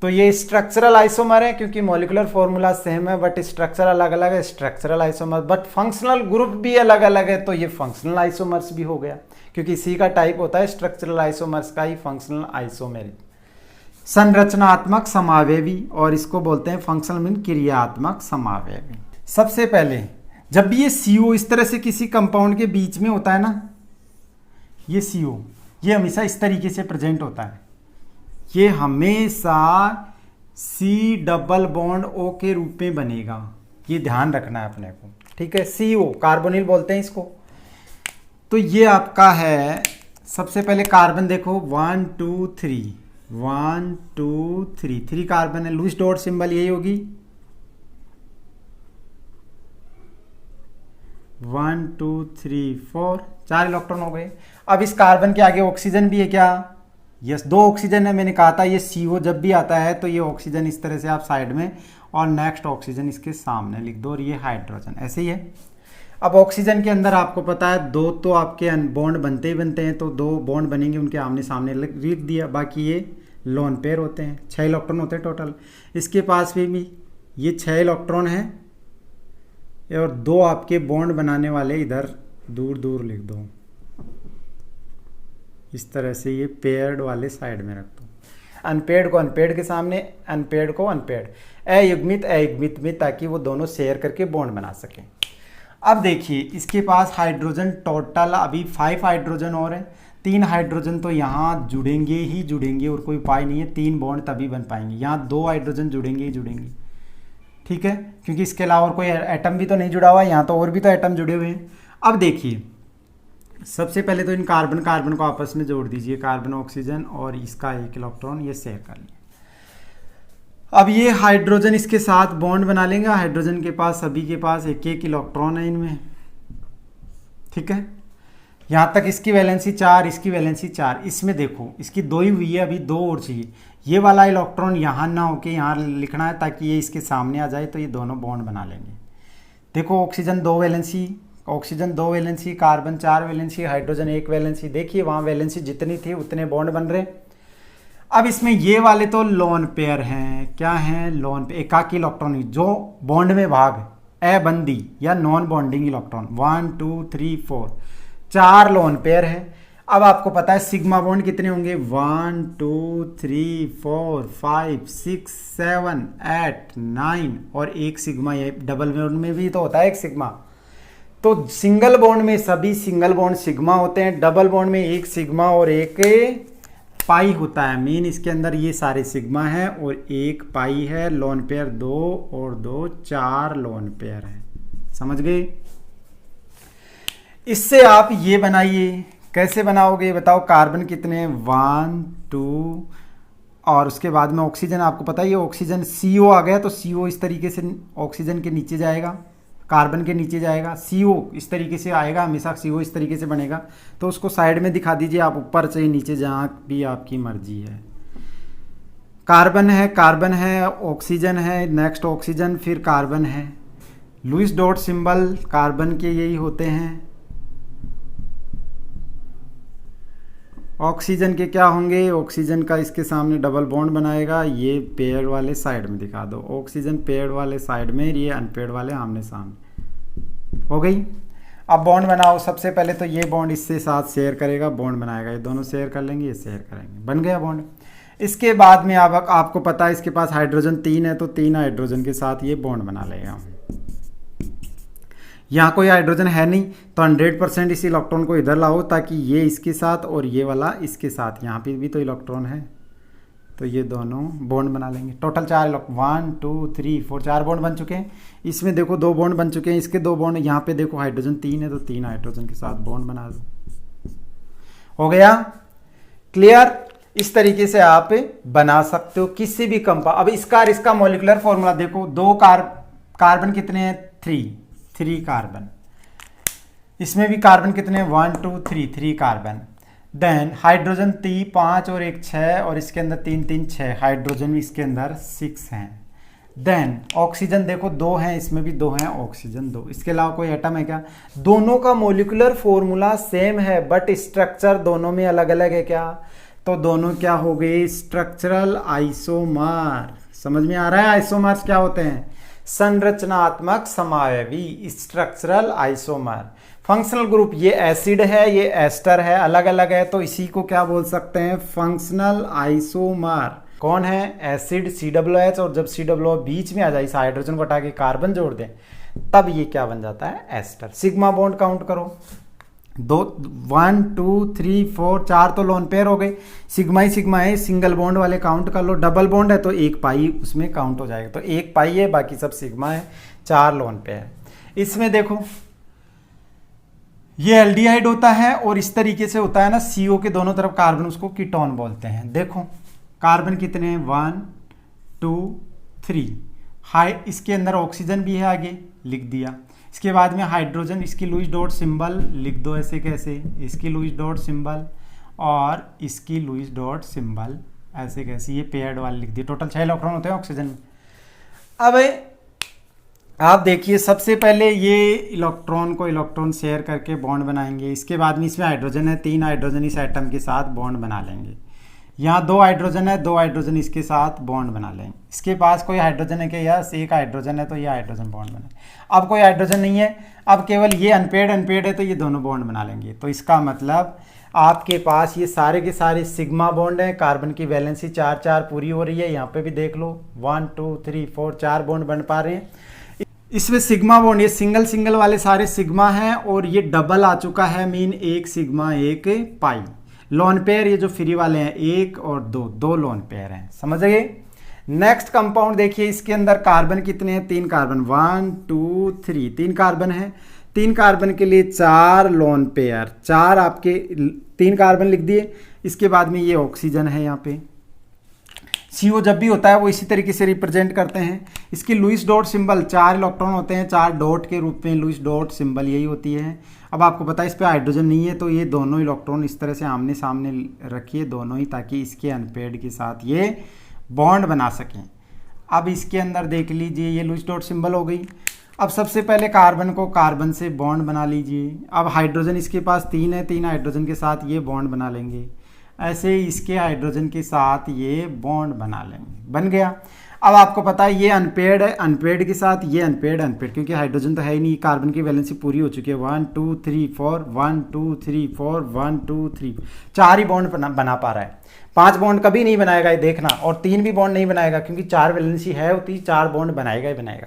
तो ये स्ट्रक्चरल आइसोमर है क्योंकि मॉलिक्यूलर फॉर्मूला सेम है बट स्ट्रक्चर अलग अलग है, structural isomer. But functional group भी अलग अलग है तो ये फंक्शनल आइसोमर्स भी हो गया, क्योंकि इसी का टाइप होता है स्ट्रक्चरल आइसोमर्स का ही फंक्शनल आइसोमेरिज्म। संरचनात्मक समावेवी, और इसको बोलते हैं फंक्शनल मीन क्रियात्मक समावेवी। सबसे पहले जब भी ये CO इस तरह से किसी कंपाउंड के बीच में होता है ना, ये CO ये हमेशा इस तरीके से प्रेजेंट होता है। ये हमेशा C डबल बॉन्ड O के रूप में बनेगा, ये ध्यान रखना है अपने को, ठीक है। CO कार्बोनिल बोलते हैं इसको। तो ये आपका है, सबसे पहले कार्बन देखो 1 2 3 1 2 3 3 कार्बन है, लुईस डॉट सिंबल यही होगी। 1 2 3 4 4 इलेक्ट्रॉन हो गए। अब इस कार्बन के आगे ऑक्सीजन भी है क्या? यस, 2 ऑक्सीजन है। मैंने कहा था ये CO जब भी आता है तो ये ऑक्सीजन इस तरह से आप साइड में और नेक्स्ट ऑक्सीजन इसके सामने लिख दो और ये हाइड्रोजन, ऐसे ही है। अब ऑक्सीजन के अंदर आपको पता है 2 तो आपके बॉन्ड बनते ही बनते हैं, तो 2 बॉन्ड बनेंगे, उनके आमने सामने लिख दिया। बाकी ये लोन पेयर होते हैं, 6 इलेक्ट्रॉन होते हैं टोटल। इसके पास भी ये 6 इलेक्ट्रॉन हैं और 2 आपके बॉन्ड बनाने वाले इधर दूर दूर लिख दो, इस तरह से ये पेयर्ड वाले साइड में रख दो। अनपेयर्ड को अनपेयर्ड के सामने, अनपेयर्ड को अनपेयर्ड, अयुग्मित अयुग्मित में, ताकि वो दोनों शेयर करके बॉन्ड बना सकें। अब देखिए इसके पास हाइड्रोजन टोटल अभी 5 हाइड्रोजन और है। 3 हाइड्रोजन तो यहाँ जुड़ेंगे ही जुड़ेंगे और कोई उपाय नहीं है, 3 बॉन्ड तभी बन पाएंगे। यहाँ 2 हाइड्रोजन जुड़ेंगे ही जुड़ेंगे, ठीक है, क्योंकि इसके अलावा और कोई एटम भी तो नहीं जुड़ा हुआ है, यहाँ तो और भी तो एटम जुड़े हुए हैं। अब देखिए सबसे पहले तो इन कार्बन कार्बन को आपस में जोड़ दीजिए, कार्बन ऑक्सीजन, और इसका 1 इलेक्ट्रॉन ये शेयर कर लिया। अब ये हाइड्रोजन इसके साथ बॉन्ड बना लेंगे। हाइड्रोजन के पास सभी के पास 1 इलेक्ट्रॉन है इनमें, ठीक है। यहाँ तक इसकी वैलेंसी 4, इसकी वैलेंसी 4। इसमें देखो इसकी 2 ही हुई है, अभी 2 और चाहिए। ये वाला इलेक्ट्रॉन यहाँ ना होके यहाँ लिखना है ताकि ये इसके सामने आ जाए, तो ये दोनों बॉन्ड बना लेंगे। देखो oxygen 2 valency, oxygen 2 valency, carbon 4 valency, hydrogen 1 valency. देखिए वहाँ वैलेंसी जितनी थी उतने बॉन्ड बन रहे। अब इसमें ये वाले तो लोन पेयर हैं, क्या हैं? लोन पेयर, एकाकी इलेक्ट्रॉन जो बॉन्ड में भाग, अबंदी या non bonding electron. 1 2 3 4 4 lone pair है। अब आपको पता है सिग्मा बॉन्ड कितने होंगे? 1 2 3 4 5 6 7 8 9 और 1 सिग्मा। ये डबल बॉन्ड में भी तो होता है 1 सिग्मा। तो सिंगल बॉन्ड में सभी सिंगल बॉन्ड सिग्मा होते हैं, डबल बॉन्ड में 1 सिग्मा और 1 पाई होता है। मीन इसके अंदर ये सारे सिग्मा है और 1 पाई है। लोन पेयर 2 और 2 4 लोन पेयर है, समझ गए? इससे आप ये बनाइए, कैसे बनाओगे बताओ? कार्बन कितने? 1 2 और उसके बाद में ऑक्सीजन, आपको पता है ये ऑक्सीजन CO आ गया तो CO इस तरीके से ऑक्सीजन के नीचे जाएगा, कार्बन के नीचे जाएगा। CO इस तरीके से आएगा, हमेशा CO इस तरीके से बनेगा। तो उसको साइड में दिखा दीजिए आप, ऊपर से नीचे, जहाँ भी आपकी मर्जी है। कार्बन है, ऑक्सीजन है, नेक्स्ट ऑक्सीजन, फिर कार्बन है। लुईस डॉट सिंबल कार्बन के यही होते हैं। ऑक्सीजन के क्या होंगे? ऑक्सीजन का इसके सामने डबल बॉन्ड बनाएगा, ये पेयर वाले साइड में दिखा दो। ऑक्सीजन पेयर वाले साइड में, ये अनपेयर वाले आमने सामने। हो गई? अब बॉन्ड बनाओ। सबसे पहले तो ये बॉन्ड इससे साथ शेयर करेगा, बॉन्ड बनाएगा, ये दोनों शेयर कर लेंगे, ये शेयर करेंगे, बन गया बॉन्ड। इसके बाद में आपको पता है इसके पास हाइड्रोजन 3 है तो 3 हाइड्रोजन के साथ ये बॉन्ड बना लेगा। यहाँ कोई हाइड्रोजन है नहीं तो 100% इस इलेक्ट्रॉन को इधर लाओ ताकि ये इसके साथ और ये वाला इसके साथ, यहाँ पे भी तो इलेक्ट्रॉन है तो ये दोनों बॉन्ड बना लेंगे। टोटल 4 1 2 3 4 4 बॉन्ड बन चुके हैं। इसमें देखो 2 बॉन्ड बन चुके हैं, इसके 2 बॉन्ड, यहाँ पे देखो हाइड्रोजन 3 है तो 3 हाइड्रोजन के साथ बॉन्ड बना दो। हो गया क्लियर। इस तरीके से आप बना सकते हो किसी भी कंपाउंड। अब इसका मॉलिक्यूलर फॉर्मूला देखो, 2 कार्बन कितने हैं 3 कार्बन, इसमें भी कार्बन कितने हैं 1 2 3 कार्बन। देन हाइड्रोजन 5 और 1 6 और इसके अंदर 3 3 6 हाइड्रोजन भी इसके अंदर 6 हैं। देन ऑक्सीजन देखो 2 हैं, इसमें भी 2 हैं, ऑक्सीजन 2। इसके अलावा कोई एटम है क्या? दोनों का मॉलिक्यूलर फॉर्मूला सेम है बट स्ट्रक्चर दोनों में अलग अलग है क्या? तो दोनों क्या हो गए? Structural isomer. समझ में आ रहा है आइसोमर्स क्या होते हैं? संरचनात्मक समायवी, स्ट्रक्चरल आइसोमर। फंक्शनल ग्रुप, ये एसिड है ये एस्टर है, अलग अलग है, तो इसी को क्या बोल सकते हैं? Functional isomer. कौन है? एसिड COOH, और जब COOH बीच में आ जाए, इस हाइड्रोजन को हटा के कार्बन जोड़ दें, तब ये क्या बन जाता है? एस्टर। सिग्मा बॉन्ड काउंट करो, 1 2 3 4 4 तो लोन पेयर हो गए। सिग्मा ही सिग्मा है, सिंगल बॉन्ड वाले काउंट कर लो। डबल बॉन्ड है तो 1 पाई उसमें काउंट हो जाएगा, तो 1 पाई है, बाकी सब सिग्मा है, 4 लोन पेयर। इसमें देखो ये एल्डिहाइड होता है और इस तरीके से होता है ना, CO के दोनों तरफ कार्बन, उसको कीटोन बोलते हैं। देखो कार्बन कितने हैं 1 2 3, हाई इसके अंदर ऑक्सीजन भी है, आगे लिख दिया। इसके बाद में हाइड्रोजन, इसकी लुईस डॉट सिंबल लिख दो ऐसे कैसे, इसकी लुईस डॉट सिंबल और इसकी लुईस डॉट सिंबल ऐसे कैसे, ये पेयर्ड वाले लिख दिए। टोटल 6 इलेक्ट्रॉन होते हैं ऑक्सीजन में। अब आप देखिए सबसे पहले ये इलेक्ट्रॉन को इलेक्ट्रॉन शेयर करके बॉन्ड बनाएंगे। इसके बाद में इसमें हाइड्रोजन है, 3 हाइड्रोजन इस एटम के साथ बॉन्ड बना लेंगे। यहाँ 2 हाइड्रोजन है, 2 हाइड्रोजन इसके साथ बॉन्ड बना लेंगे। इसके पास कोई हाइड्रोजन है क्या? यस, 1 हाइड्रोजन है तो ये हाइड्रोजन बॉन्ड बना। अब कोई हाइड्रोजन नहीं है, अब केवल ये अनपेड है तो ये दोनों बॉन्ड बना लेंगे। तो इसका मतलब आपके पास ये सारे के सारे सिग्मा बॉन्ड हैं। कार्बन की वैलेंसी 4 4 पूरी हो रही है। यहाँ पे भी देख लो 1 2 3 4 4 बॉन्ड बन पा रहे हैं। इसमें सिग्मा बॉन्ड, ये सिंगल वाले सारे सिग्मा हैं और ये डबल आ चुका है, मीन 1 सिग्मा 1 पाई। लोन पेयर ये जो फ्री वाले हैं 1 और 2 लोन पेयर हैं। समझ गए? नेक्स्ट कंपाउंड देखिए, इसके अंदर कार्बन कितने हैं? 3 कार्बन, 1 2 3 3 कार्बन है। 3 कार्बन के लिए 4 लोन पेयर, 4 आपके 3 कार्बन लिख दिए। इसके बाद में ये ऑक्सीजन है, यहाँ पे CO जब भी होता है वो इसी तरीके से रिप्रेजेंट करते हैं। इसकी लुईस डॉट सिंबल, 4 इलेक्ट्रॉन होते हैं, 4 डॉट के रूप में लुईस डॉट सिंबल यही होती है। अब आपको पता है इस पे हाइड्रोजन नहीं है, तो ये दोनों इलेक्ट्रॉन इस तरह से आमने सामने रखिए दोनों ही, ताकि इसके अनपेड के साथ ये बॉन्ड बना सकें। अब इसके अंदर देख लीजिए ये लुईस डॉट सिंबल हो गई। अब सबसे पहले कार्बन को कार्बन से बॉन्ड बना लीजिए। अब हाइड्रोजन इसके पास 3 है, 3 हाइड्रोजन के साथ ये बॉन्ड बना लेंगे। ऐसे इसके हाइड्रोजन के साथ ये बॉन्ड बना लेंगे, बन गया। अब आपको पता है ये अनपेड है, अनपेड के साथ ये अनपेड, क्योंकि हाइड्रोजन तो है ही नहीं, कार्बन की वैलेंसी पूरी हो चुकी है। 1 2 3 4 1 2 3 4 1 2 3 4 ही बॉन्ड बना पा रहा है। 5 बॉन्ड कभी नहीं बनाएगा ये देखना, और 3 भी बॉन्ड नहीं बनाएगा, क्योंकि 4 वैलेंसी है होती, 4 बॉन्ड बनाएगा ही बनाएगा।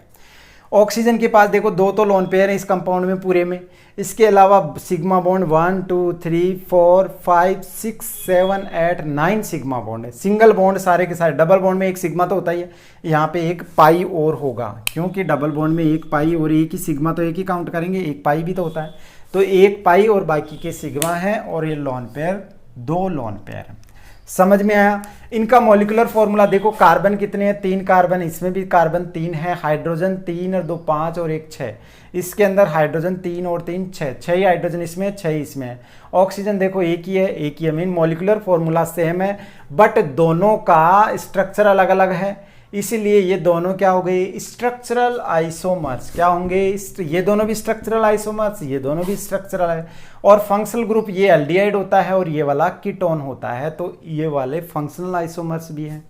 ऑक्सीजन के पास देखो 2 तो लोन पेयर है इस कंपाउंड में पूरे में। इसके अलावा सिग्मा बॉन्ड 1 2 3 4 5 6 7 8 9 सिग्मा बॉन्ड है। सिंगल बॉन्ड सारे के सारे, डबल बॉन्ड में 1 सिग्मा तो होता ही है, यहाँ पे 1 पाई और होगा, क्योंकि डबल बॉन्ड में 1 पाई और 1 ही सिग्मा, तो 1 ही काउंट करेंगे, 1 पाई भी तो होता है। तो 1 पाई और बाकी के सिग्मा है, और ये लोन पेयर 2 लोन पेयर है। समझ में आया? इनका मॉलिक्यूलर फॉर्मूला देखो, कार्बन कितने हैं? 3 कार्बन, इसमें भी कार्बन 3 है, हाइड्रोजन 3 और 2 5 और 1 6। इसके अंदर हाइड्रोजन 3 और 3 6, 6 ही हाइड्रोजन इसमें है, 6 ही इसमें है। ऑक्सीजन देखो एक ही है, मीन मॉलिक्यूलर फॉर्मूला सेम है, बट दोनों का स्ट्रक्चर अलग अलग है, इसीलिए ये दोनों क्या हो गए? Structural isomers. क्या होंगे? ये दोनों भी स्ट्रक्चरल आइसोमर्स, ये दोनों भी स्ट्रक्चरल है। और फंक्शनल ग्रुप ये एल्डिहाइड होता है और ये वाला कीटोन होता है, तो ये वाले फंक्शनल आइसोमर्स भी हैं।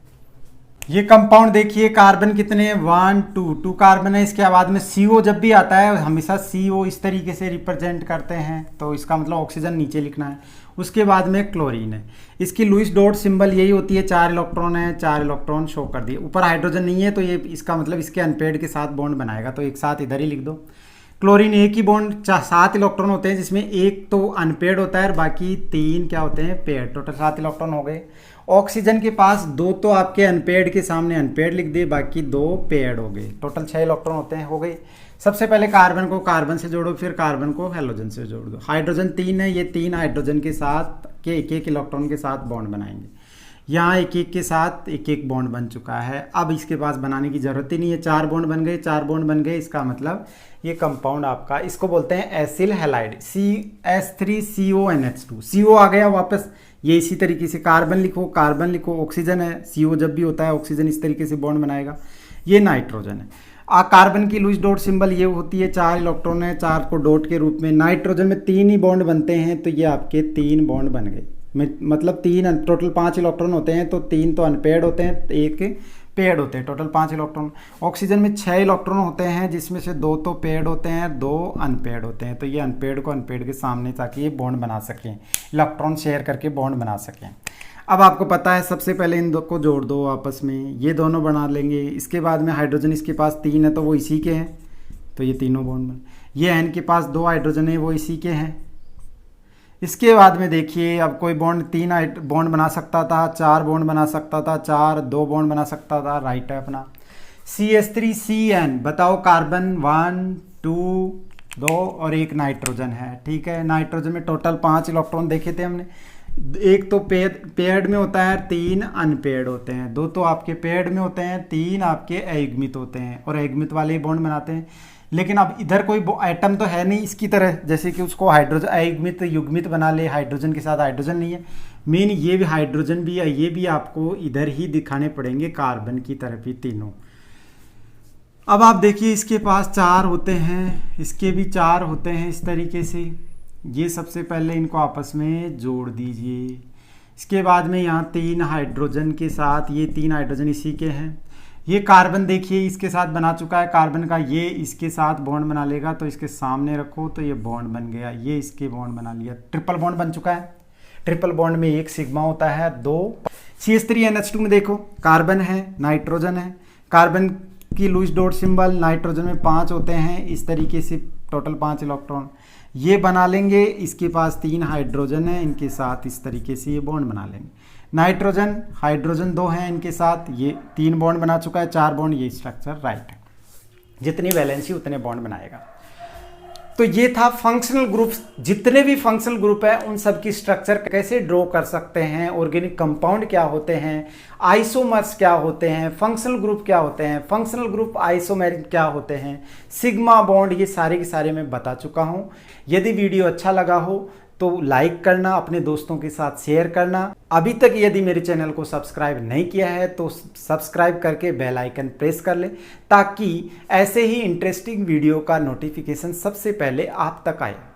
ये कंपाउंड देखिए, कार्बन कितने हैं? 1 2 कार्बन है। इसके बाद में CO जब भी आता है हमेशा CO इस तरीके से रिप्रेजेंट करते हैं, तो इसका मतलब ऑक्सीजन नीचे लिखना है। उसके बाद में क्लोरीन है, इसकी लुईस डॉट सिंबल यही होती है, 4 इलेक्ट्रॉन है, 4 इलेक्ट्रॉन शो कर दिए। ऊपर हाइड्रोजन नहीं है, तो ये इसका मतलब इसके अनपेड के साथ बॉन्ड बनाएगा, तो एक साथ इधर ही लिख दो। क्लोरीन एक ही बॉन्ड, 7 इलेक्ट्रॉन होते हैं, जिसमें 1 तो अनपेड होता है और बाकी 3 क्या होते हैं? पेड। टोटल 7 इलेक्ट्रॉन हो गए। ऑक्सीजन के पास 2 तो आपके अनपेयर्ड के सामने अनपेयर्ड लिख दिए, बाकी 2 पेयर्ड हो गए, टोटल 6 इलेक्ट्रॉन होते हैं, हो गए। सबसे पहले कार्बन को कार्बन से जोड़ो, फिर कार्बन को हेलोजन से जोड़ दो। हाइड्रोजन 3 है, ये 3 हाइड्रोजन के साथ के एक इलेक्ट्रॉन के साथ बॉन्ड बनाएंगे। यहाँ एक के साथ एक बॉन्ड बन चुका है। अब इसके पास बनाने की जरूरत ही नहीं है, 4 बॉन्ड बन गए, 4 बॉन्ड बन गए। इसका मतलब ये कंपाउंड आपका, इसको बोलते हैं एसिल हैलाइड, CH3CONH2, CO आ गया वापस। ये इसी तरीके से कार्बन लिखो, ऑक्सीजन है, CO जब भी होता है ऑक्सीजन इस तरीके से बॉन्ड बनाएगा। ये नाइट्रोजन है। कार्बन की लुईस डॉट सिंबल ये होती है, 4 इलेक्ट्रॉन है, 4 को डॉट के रूप में। नाइट्रोजन में 3 ही बॉन्ड बनते हैं, तो ये आपके 3 बॉन्ड बन गए। मतलब 3, टोटल 5 इलेक्ट्रॉन होते हैं, तो 3 तो अनपेयर्ड होते हैं, 1 पेयर्ड होते हैं, टोटल 5 इलेक्ट्रॉन। ऑक्सीजन में 6 इलेक्ट्रॉन होते हैं, जिसमें से 2 तो पेयर्ड होते हैं, 2 अनपेयर्ड होते हैं। तो ये अनपेयर्ड को अनपेयर्ड के सामने, ताकि ये बॉन्ड बना सकें, इलेक्ट्रॉन शेयर करके बॉन्ड बना सकें। अब आपको पता है, सबसे पहले इन दो को जोड़ दो आपस में, ये दोनों बना लेंगे। इसके बाद में हाइड्रोजन इसके पास 3 है, तो वो इसी के हैं, तो ये तीनों बॉन्ड बन। ये एन के पास 2 हाइड्रोजन है, वो इसी के हैं। इसके बाद में देखिए, अब कोई बॉन्ड 3 बॉन्ड बना सकता था, 4 बॉन्ड बना सकता था, 2 बॉन्ड बना सकता था, राइट है अपना। CH3CN, बताओ कार्बन 1 2 2 और 1 नाइट्रोजन है, ठीक है। नाइट्रोजन में टोटल 5 इलेक्ट्रॉन देखे थे हमने, 1 तो पेयर्ड में होता है, 3 अनपेयर्ड होते हैं, 2 तो आपके पेयर्ड में होते हैं, 3 आपके अयुग्मित होते हैं, और अयुग्मित वाले ही बॉन्ड बनाते हैं। लेकिन अब इधर कोई एटम तो है नहीं इसकी तरह, जैसे कि उसको हाइड्रोजन अयुग्मित युग्मित बना ले, हाइड्रोजन के साथ हाइड्रोजन नहीं है। मेन ये भी हाइड्रोजन भी है, ये भी आपको इधर ही दिखाने पड़ेंगे, कार्बन की तरफ ही तीनों। अब आप देखिए, इसके पास 4 होते हैं, इसके भी 4 होते हैं, इस तरीके से। ये सबसे पहले इनको आपस में जोड़ दीजिए। इसके बाद में यहाँ 3 हाइड्रोजन के साथ, ये 3 हाइड्रोजन इसी के हैं। ये कार्बन देखिए इसके साथ बना चुका है, कार्बन का ये इसके साथ बॉन्ड बना लेगा, तो इसके सामने रखो, तो ये बॉन्ड बन गया, ये इसके बॉन्ड बना लिया, ट्रिपल बॉन्ड बन चुका है। ट्रिपल बॉन्ड में 1 सिग्मा होता है, 2 CH3NH2 में देखो, कार्बन है, नाइट्रोजन है, कार्बन की लुईस डॉट सिंबल, नाइट्रोजन में 5 होते हैं, इस तरीके से टोटल 5 इलेक्ट्रॉन ये बना लेंगे। इसके पास 3 हाइड्रोजन है, इनके साथ इस तरीके से ये बॉन्ड बना लेंगे। नाइट्रोजन हाइड्रोजन 2 हैं, इनके साथ ये 3 बॉन्ड बना चुका है, 4 बॉन्ड, ये स्ट्रक्चर राइट है। जितनी वैलेंसी उतने बॉन्ड बनाएगा। तो ये था फंक्शनल ग्रुप्स। जितने भी फंक्शनल ग्रुप है उन सब की स्ट्रक्चर कैसे ड्रॉ कर सकते हैं, ऑर्गेनिक कंपाउंड क्या होते हैं, आइसोमर्स क्या होते हैं, फंक्शनल ग्रुप क्या होते हैं, फंक्शनल ग्रुप आइसोमेरिक क्या होते हैं, सिग्मा बॉन्ड, ये सारे के सारे मैं बता चुका हूं। यदि वीडियो अच्छा लगा हो तो लाइक करना, अपने दोस्तों के साथ शेयर करना। अभी तक यदि मेरे चैनल को सब्सक्राइब नहीं किया है तो सब्सक्राइब करके बेल आइकन प्रेस कर ले, ताकि ऐसे ही इंटरेस्टिंग वीडियो का नोटिफिकेशन सबसे पहले आप तक आए।